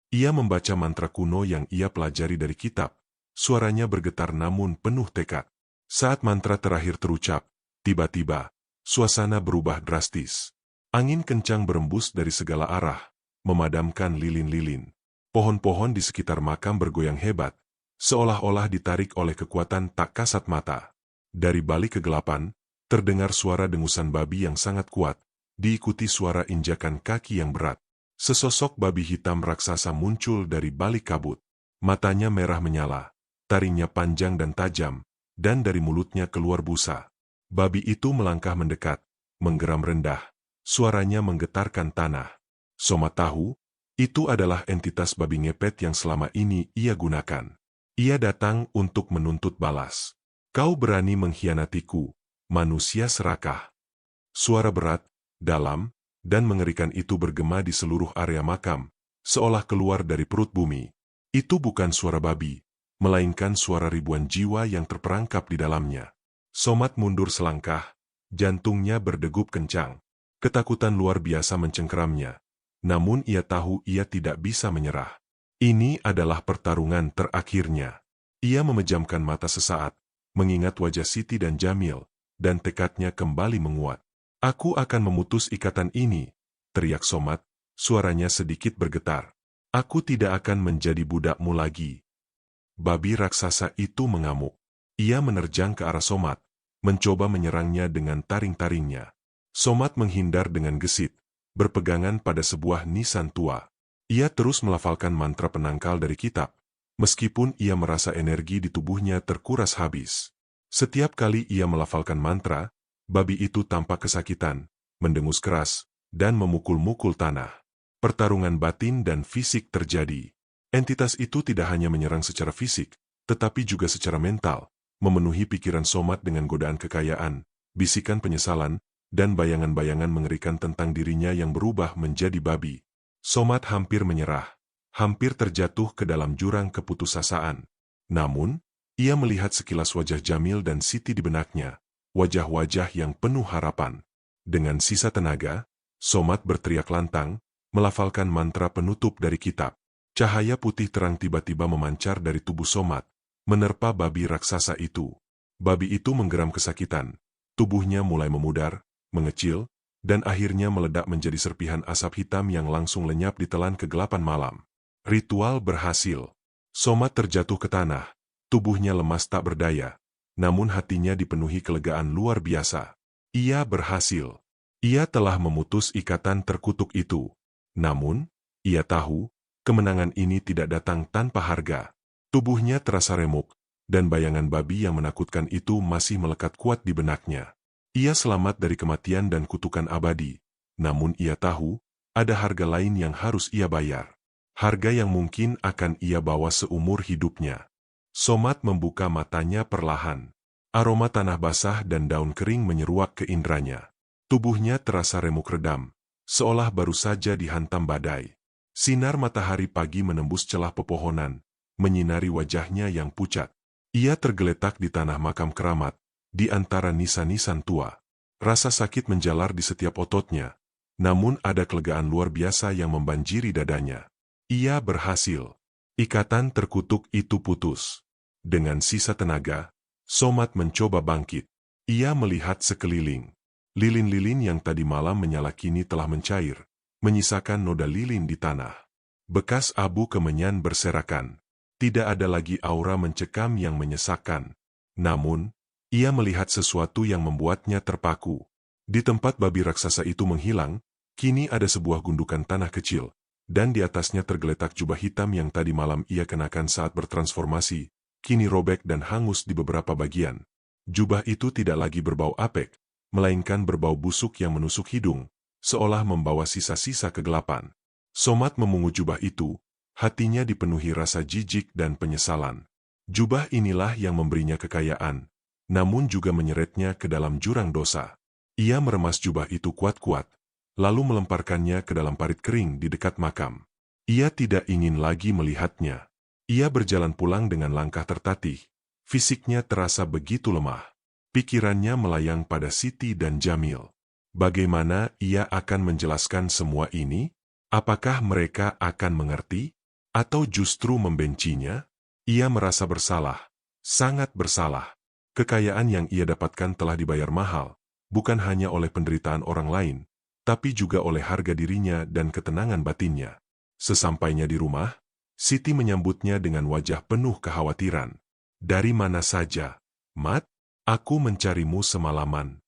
Ia membaca mantra kuno yang ia pelajari dari kitab. Suaranya bergetar namun penuh tekad. Saat mantra terakhir terucap, tiba-tiba, suasana berubah drastis. Angin kencang berembus dari segala arah, memadamkan lilin-lilin. Pohon-pohon di sekitar makam bergoyang hebat, seolah-olah ditarik oleh kekuatan tak kasat mata. Dari balik kegelapan, terdengar suara dengusan babi yang sangat kuat, diikuti suara injakan kaki yang berat. Sesosok babi hitam raksasa muncul dari balik kabut. Matanya merah menyala, taringnya panjang dan tajam, dan dari mulutnya keluar busa. Babi itu melangkah mendekat, menggeram rendah, suaranya menggetarkan tanah. Somad tahu, itu adalah entitas babi ngepet yang selama ini ia gunakan. Ia datang untuk menuntut balas. Kau berani mengkhianatiku, manusia serakah. Suara berat, dalam, dan mengerikan itu bergema di seluruh area makam, seolah keluar dari perut bumi. Itu bukan suara babi, melainkan suara ribuan jiwa yang terperangkap di dalamnya. Somad mundur selangkah, jantungnya berdegup kencang. Ketakutan luar biasa mencengkeramnya, namun ia tahu ia tidak bisa menyerah. Ini adalah pertarungan terakhirnya. Ia memejamkan mata sesaat, mengingat wajah Siti dan Jamil, dan tekadnya kembali menguat. Aku akan memutus ikatan ini, teriak Somad, suaranya sedikit bergetar. Aku tidak akan menjadi budakmu lagi. Babi raksasa itu mengamuk. Ia menerjang ke arah Somad, mencoba menyerangnya dengan taring-taringnya. Somad menghindar dengan gesit, berpegangan pada sebuah nisan tua. Ia terus melafalkan mantra penangkal dari kitab, meskipun ia merasa energi di tubuhnya terkuras habis. Setiap kali ia melafalkan mantra, babi itu tampak kesakitan, mendengus keras, dan memukul-mukul tanah. Pertarungan batin dan fisik terjadi. Entitas itu tidak hanya menyerang secara fisik, tetapi juga secara mental, memenuhi pikiran Somad dengan godaan kekayaan, bisikan penyesalan, dan bayangan-bayangan mengerikan tentang dirinya yang berubah menjadi babi. Somad hampir menyerah, hampir terjatuh ke dalam jurang keputusasaan. Namun, ia melihat sekilas wajah Jamil dan Siti di benaknya, wajah-wajah yang penuh harapan. Dengan sisa tenaga, Somad berteriak lantang, melafalkan mantra penutup dari kitab. Cahaya putih terang tiba-tiba memancar dari tubuh Somat, menerpa babi raksasa itu. Babi itu menggeram kesakitan. Tubuhnya mulai memudar, mengecil, dan akhirnya meledak menjadi serpihan asap hitam yang langsung lenyap ditelan kegelapan malam. Ritual berhasil. Somat terjatuh ke tanah. Tubuhnya lemas tak berdaya. Namun hatinya dipenuhi kelegaan luar biasa. Ia berhasil. Ia telah memutus ikatan terkutuk itu. Namun, ia tahu, kemenangan ini tidak datang tanpa harga. Tubuhnya terasa remuk, dan bayangan babi yang menakutkan itu masih melekat kuat di benaknya. Ia selamat dari kematian dan kutukan abadi. Namun ia tahu, ada harga lain yang harus ia bayar. Harga yang mungkin akan ia bawa seumur hidupnya. Somat membuka matanya perlahan. Aroma tanah basah dan daun kering menyeruak ke indranya. Tubuhnya terasa remuk redam, seolah baru saja dihantam badai. Sinar matahari pagi menembus celah pepohonan, menyinari wajahnya yang pucat. Ia tergeletak di tanah makam keramat, di antara nisan-nisan tua. Rasa sakit menjalar di setiap ototnya, namun ada kelegaan luar biasa yang membanjiri dadanya. Ia berhasil. Ikatan terkutuk itu putus. Dengan sisa tenaga, Somat mencoba bangkit. Ia melihat sekeliling. Lilin-lilin yang tadi malam menyala kini telah mencair, menyisakan noda lilin di tanah. Bekas abu kemenyan berserakan. Tidak ada lagi aura mencekam yang menyesakkan. Namun, ia melihat sesuatu yang membuatnya terpaku. Di tempat babi raksasa itu menghilang, kini ada sebuah gundukan tanah kecil, dan di atasnya tergeletak jubah hitam yang tadi malam ia kenakan saat bertransformasi, kini robek dan hangus di beberapa bagian. Jubah itu tidak lagi berbau apek, melainkan berbau busuk yang menusuk hidung, seolah membawa sisa-sisa kegelapan. Somat memungut jubah itu, hatinya dipenuhi rasa jijik dan penyesalan. Jubah inilah yang memberinya kekayaan, namun juga menyeretnya ke dalam jurang dosa. Ia meremas jubah itu kuat-kuat, lalu melemparkannya ke dalam parit kering di dekat makam. Ia tidak ingin lagi melihatnya. Ia berjalan pulang dengan langkah tertatih. Fisiknya terasa begitu lemah. Pikirannya melayang pada Siti dan Jamil. Bagaimana ia akan menjelaskan semua ini? Apakah mereka akan mengerti? Atau justru membencinya? Ia merasa bersalah. Sangat bersalah. Kekayaan yang ia dapatkan telah dibayar mahal, bukan hanya oleh penderitaan orang lain, tapi juga oleh harga dirinya dan ketenangan batinnya. Sesampainya di rumah, Siti menyambutnya dengan wajah penuh kekhawatiran. Dari mana saja, Mat? Aku mencarimu semalaman.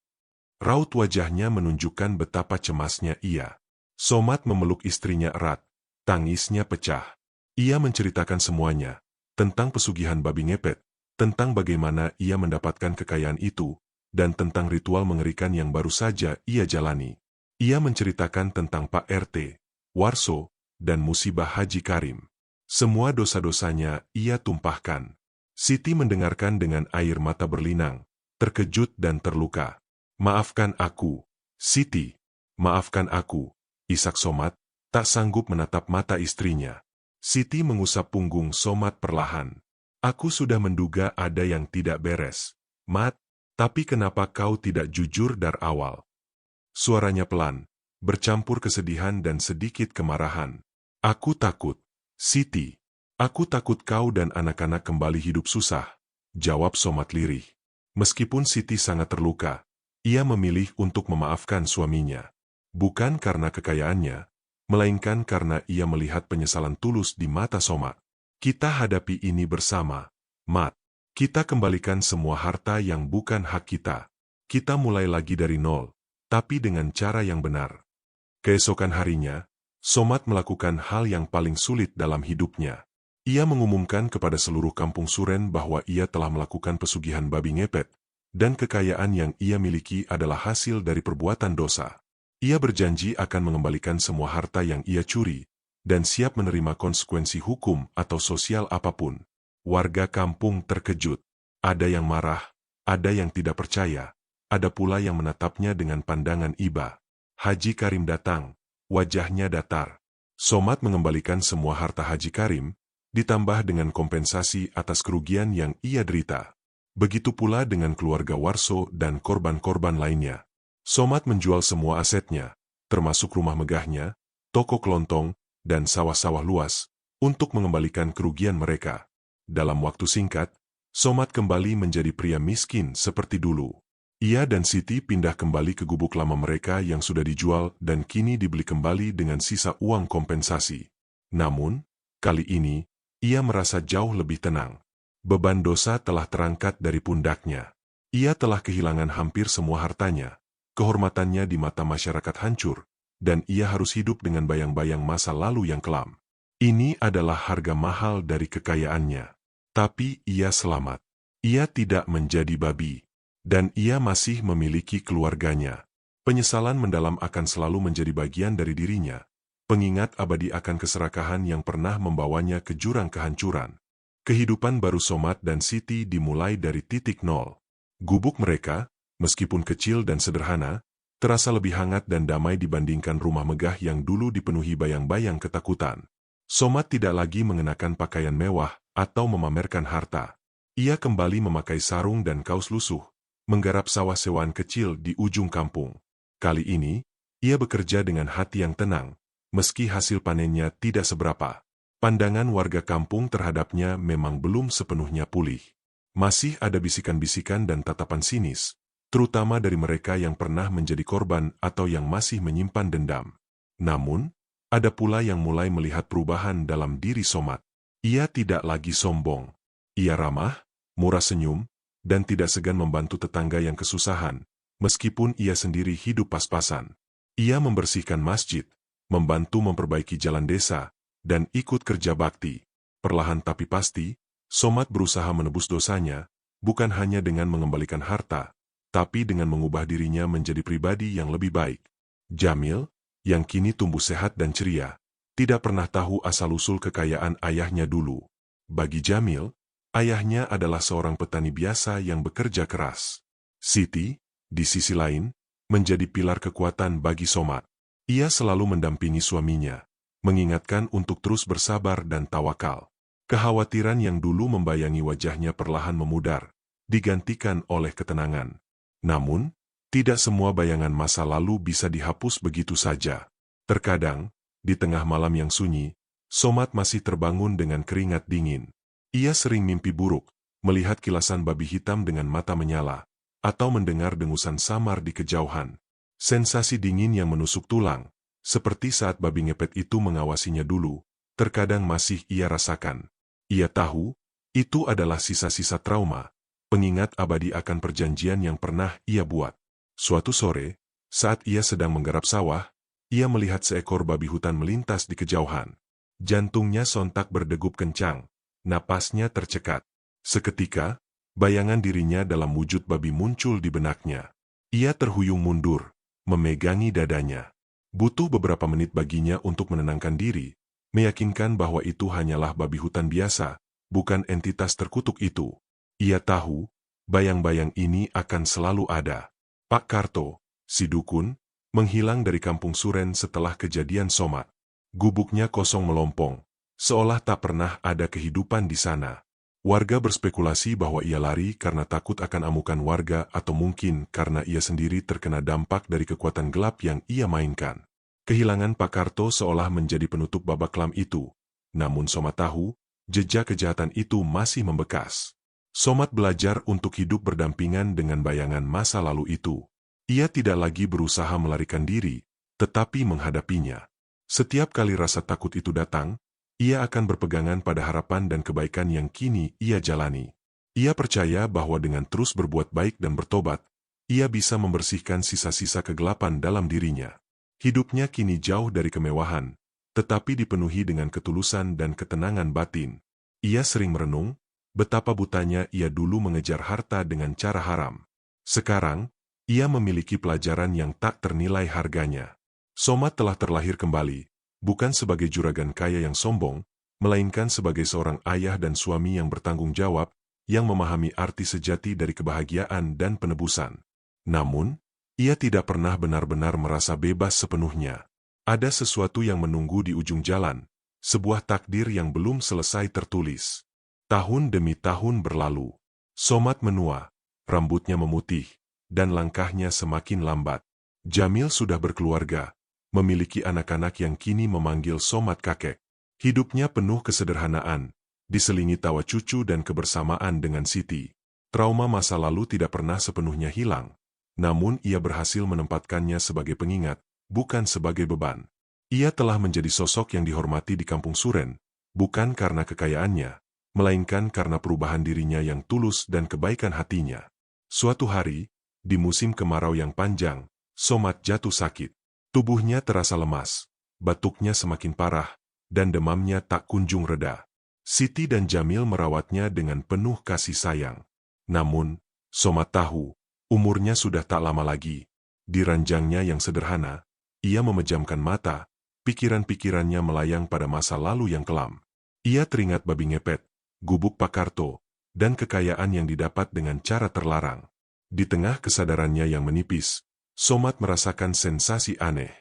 Raut wajahnya menunjukkan betapa cemasnya ia. Somat memeluk istrinya erat, tangisnya pecah. Ia menceritakan semuanya, tentang pesugihan babi ngepet, tentang bagaimana ia mendapatkan kekayaan itu, dan tentang ritual mengerikan yang baru saja ia jalani. Ia menceritakan tentang Pak RT, Warso, dan musibah Haji Karim. Semua dosa-dosanya ia tumpahkan. Siti mendengarkan dengan air mata berlinang, terkejut dan terluka. Maafkan aku, Siti. Maafkan aku, isak Somat, tak sanggup menatap mata istrinya. Siti mengusap punggung Somat perlahan. Aku sudah menduga ada yang tidak beres, Mat, tapi kenapa kau tidak jujur dari awal? Suaranya pelan, bercampur kesedihan dan sedikit kemarahan. Aku takut, Siti. Aku takut kau dan anak-anak kembali hidup susah, jawab Somat lirih. Meskipun Siti sangat terluka, ia memilih untuk memaafkan suaminya. Bukan karena kekayaannya, melainkan karena ia melihat penyesalan tulus di mata Somat. Kita hadapi ini bersama, Mat. Kita kembalikan semua harta yang bukan hak kita. Kita mulai lagi dari nol, tapi dengan cara yang benar. Keesokan harinya, Somat melakukan hal yang paling sulit dalam hidupnya. Ia mengumumkan kepada seluruh kampung Suren bahwa ia telah melakukan pesugihan babi ngepet, dan kekayaan yang ia miliki adalah hasil dari perbuatan dosa. Ia berjanji akan mengembalikan semua harta yang ia curi, dan siap menerima konsekuensi hukum atau sosial apapun. Warga kampung terkejut. Ada yang marah, ada yang tidak percaya, ada pula yang menatapnya dengan pandangan iba. Haji Karim datang, wajahnya datar. Somat mengembalikan semua harta Haji Karim, ditambah dengan kompensasi atas kerugian yang ia derita. Begitu pula dengan keluarga Warso dan korban-korban lainnya. Somat menjual semua asetnya, termasuk rumah megahnya, toko kelontong, dan sawah-sawah luas, untuk mengembalikan kerugian mereka. Dalam waktu singkat, Somad kembali menjadi pria miskin seperti dulu. Ia dan Siti pindah kembali ke gubuk lama mereka yang sudah dijual dan kini dibeli kembali dengan sisa uang kompensasi. Namun, kali ini, ia merasa jauh lebih tenang. Beban dosa telah terangkat dari pundaknya. Ia telah kehilangan hampir semua hartanya. Kehormatannya di mata masyarakat hancur, dan ia harus hidup dengan bayang-bayang masa lalu yang kelam. Ini adalah harga mahal dari kekayaannya. Tapi ia selamat. Ia tidak menjadi babi. Dan ia masih memiliki keluarganya. Penyesalan mendalam akan selalu menjadi bagian dari dirinya. Pengingat abadi akan keserakahan yang pernah membawanya ke jurang kehancuran. Kehidupan baru Somad dan Siti dimulai dari titik nol. Gubuk mereka, meskipun kecil dan sederhana, terasa lebih hangat dan damai dibandingkan rumah megah yang dulu dipenuhi bayang-bayang ketakutan. Somad tidak lagi mengenakan pakaian mewah atau memamerkan harta. Ia kembali memakai sarung dan kaos lusuh, menggarap sawah sewaan kecil di ujung kampung. Kali ini, ia bekerja dengan hati yang tenang, meski hasil panennya tidak seberapa. Pandangan warga kampung terhadapnya memang belum sepenuhnya pulih. Masih ada bisikan-bisikan dan tatapan sinis, terutama dari mereka yang pernah menjadi korban atau yang masih menyimpan dendam. Namun, ada pula yang mulai melihat perubahan dalam diri Somad. Ia tidak lagi sombong. Ia ramah, murah senyum, dan tidak segan membantu tetangga yang kesusahan, meskipun ia sendiri hidup pas-pasan. Ia membersihkan masjid, membantu memperbaiki jalan desa, dan ikut kerja bakti. Perlahan tapi pasti, Somad berusaha menebus dosanya, bukan hanya dengan mengembalikan harta, tapi dengan mengubah dirinya menjadi pribadi yang lebih baik. Jamil, yang kini tumbuh sehat dan ceria, tidak pernah tahu asal-usul kekayaan ayahnya dulu. Bagi Jamil, ayahnya adalah seorang petani biasa yang bekerja keras. Siti, di sisi lain, menjadi pilar kekuatan bagi Somad. Ia selalu mendampingi suaminya, mengingatkan untuk terus bersabar dan tawakal. Kekhawatiran yang dulu membayangi wajahnya perlahan memudar, digantikan oleh ketenangan. Namun, tidak semua bayangan masa lalu bisa dihapus begitu saja. Terkadang, di tengah malam yang sunyi, Somad masih terbangun dengan keringat dingin. Ia sering mimpi buruk, melihat kilasan babi hitam dengan mata menyala, atau mendengar dengusan samar di kejauhan. Sensasi dingin yang menusuk tulang, seperti saat babi ngepet itu mengawasinya dulu, terkadang masih ia rasakan. Ia tahu, itu adalah sisa-sisa trauma, pengingat abadi akan perjanjian yang pernah ia buat. Suatu sore, saat ia sedang menggarap sawah, ia melihat seekor babi hutan melintas di kejauhan. Jantungnya sontak berdegup kencang. Napasnya tercekat. Seketika, bayangan dirinya dalam wujud babi muncul di benaknya. Ia terhuyung mundur, memegangi dadanya. Butuh beberapa menit baginya untuk menenangkan diri, meyakinkan bahwa itu hanyalah babi hutan biasa, bukan entitas terkutuk itu. Ia tahu, bayang-bayang ini akan selalu ada. Pak Karto, si dukun, menghilang dari kampung Suren setelah kejadian Somad. Gubuknya kosong melompong, seolah tak pernah ada kehidupan di sana. Warga berspekulasi bahwa ia lari karena takut akan amukan warga atau mungkin karena ia sendiri terkena dampak dari kekuatan gelap yang ia mainkan. Kehilangan Pak Karto seolah menjadi penutup babak kelam itu. Namun Somad tahu, jejak kejahatan itu masih membekas. Somad belajar untuk hidup berdampingan dengan bayangan masa lalu itu. Ia tidak lagi berusaha melarikan diri, tetapi menghadapinya. Setiap kali rasa takut itu datang, ia akan berpegangan pada harapan dan kebaikan yang kini ia jalani. Ia percaya bahwa dengan terus berbuat baik dan bertobat, ia bisa membersihkan sisa-sisa kegelapan dalam dirinya. Hidupnya kini jauh dari kemewahan, tetapi dipenuhi dengan ketulusan dan ketenangan batin. Ia sering merenung, betapa butanya ia dulu mengejar harta dengan cara haram. Sekarang, ia memiliki pelajaran yang tak ternilai harganya. Somad telah terlahir kembali, bukan sebagai juragan kaya yang sombong, melainkan sebagai seorang ayah dan suami yang bertanggung jawab, yang memahami arti sejati dari kebahagiaan dan penebusan. Namun, ia tidak pernah benar-benar merasa bebas sepenuhnya. Ada sesuatu yang menunggu di ujung jalan, sebuah takdir yang belum selesai tertulis. Tahun demi tahun berlalu. Somad menua, rambutnya memutih, dan langkahnya semakin lambat. Jamil sudah berkeluarga, memiliki anak-anak yang kini memanggil Somat kakek. Hidupnya penuh kesederhanaan, diselingi tawa cucu dan kebersamaan dengan Siti. Trauma masa lalu tidak pernah sepenuhnya hilang, namun ia berhasil menempatkannya sebagai pengingat, bukan sebagai beban. Ia telah menjadi sosok yang dihormati di Kampung Suren, bukan karena kekayaannya, melainkan karena perubahan dirinya yang tulus dan kebaikan hatinya. Suatu hari, di musim kemarau yang panjang, Somat jatuh sakit. Tubuhnya terasa lemas, batuknya semakin parah, dan demamnya tak kunjung reda. Siti dan Jamil merawatnya dengan penuh kasih sayang. Namun, Somat tahu, umurnya sudah tak lama lagi. Di ranjangnya yang sederhana, ia memejamkan mata, pikiran-pikirannya melayang pada masa lalu yang kelam. Ia teringat babi ngepet, gubuk Pakarto, dan kekayaan yang didapat dengan cara terlarang. Di tengah kesadarannya yang menipis, Somat merasakan sensasi aneh.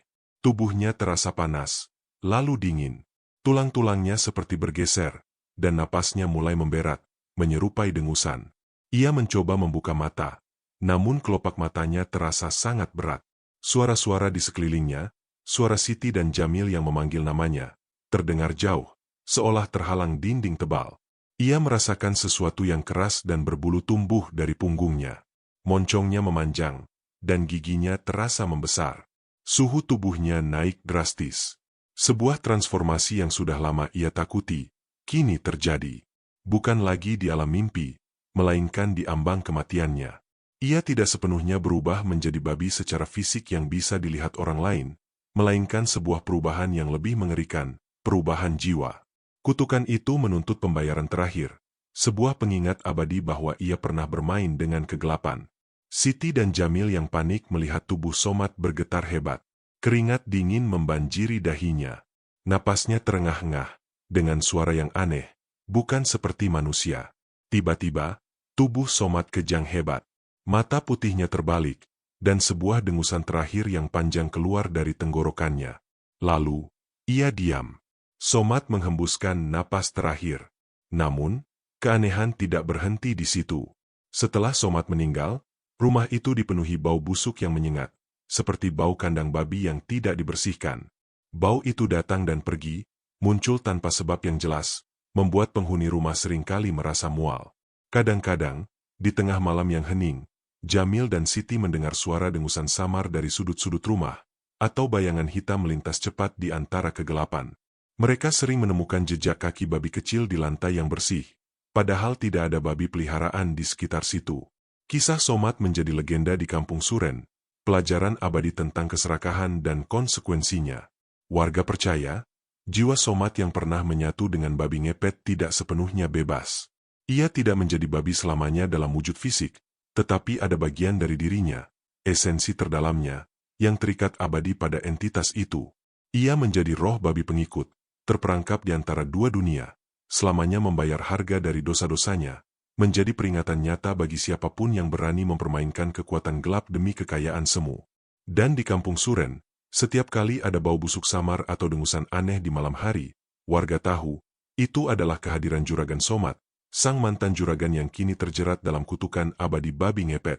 Tubuhnya terasa panas, lalu dingin. Tulang-tulangnya seperti bergeser, dan napasnya mulai memberat, menyerupai dengusan. Ia mencoba membuka mata, namun kelopak matanya terasa sangat berat. Suara-suara di sekelilingnya, suara Siti dan Jamil yang memanggil namanya, terdengar jauh, seolah terhalang dinding tebal. Ia merasakan sesuatu yang keras dan berbulu tumbuh dari punggungnya. Moncongnya memanjang, dan giginya terasa membesar. Suhu tubuhnya naik drastis. Sebuah transformasi yang sudah lama ia takuti, kini terjadi. Bukan lagi di alam mimpi, melainkan di ambang kematiannya. Ia tidak sepenuhnya berubah menjadi babi secara fisik yang bisa dilihat orang lain, melainkan sebuah perubahan yang lebih mengerikan, perubahan jiwa. Kutukan itu menuntut pembayaran terakhir, sebuah pengingat abadi bahwa ia pernah bermain dengan kegelapan. Siti dan Jamil yang panik melihat tubuh Somat bergetar hebat. Keringat dingin membanjiri dahinya. Napasnya terengah-engah, dengan suara yang aneh, bukan seperti manusia. Tiba-tiba, tubuh Somat kejang hebat. Mata putihnya terbalik, dan sebuah dengusan terakhir yang panjang keluar dari tenggorokannya. Lalu, ia diam. Somat menghembuskan napas terakhir. Namun, keanehan tidak berhenti di situ. Setelah Somat meninggal, rumah itu dipenuhi bau busuk yang menyengat, seperti bau kandang babi yang tidak dibersihkan. Bau itu datang dan pergi, muncul tanpa sebab yang jelas, membuat penghuni rumah seringkali merasa mual. Kadang-kadang, di tengah malam yang hening, Jamil dan Siti mendengar suara dengusan samar dari sudut-sudut rumah, atau bayangan hitam melintas cepat di antara kegelapan. Mereka sering menemukan jejak kaki babi kecil di lantai yang bersih, padahal tidak ada babi peliharaan di sekitar situ. Kisah Somat menjadi legenda di Kampung Suren, pelajaran abadi tentang keserakahan dan konsekuensinya. Warga percaya, jiwa Somat yang pernah menyatu dengan babi ngepet tidak sepenuhnya bebas. Ia tidak menjadi babi selamanya dalam wujud fisik, tetapi ada bagian dari dirinya, esensi terdalamnya, yang terikat abadi pada entitas itu. Ia menjadi roh babi pengikut, terperangkap di antara dua dunia, selamanya membayar harga dari dosa-dosanya, menjadi peringatan nyata bagi siapapun yang berani mempermainkan kekuatan gelap demi kekayaan semu. Dan di Kampung Suren, setiap kali ada bau busuk samar atau dengusan aneh di malam hari, warga tahu, itu adalah kehadiran Juragan Somat, sang mantan juragan yang kini terjerat dalam kutukan abadi babi ngepet.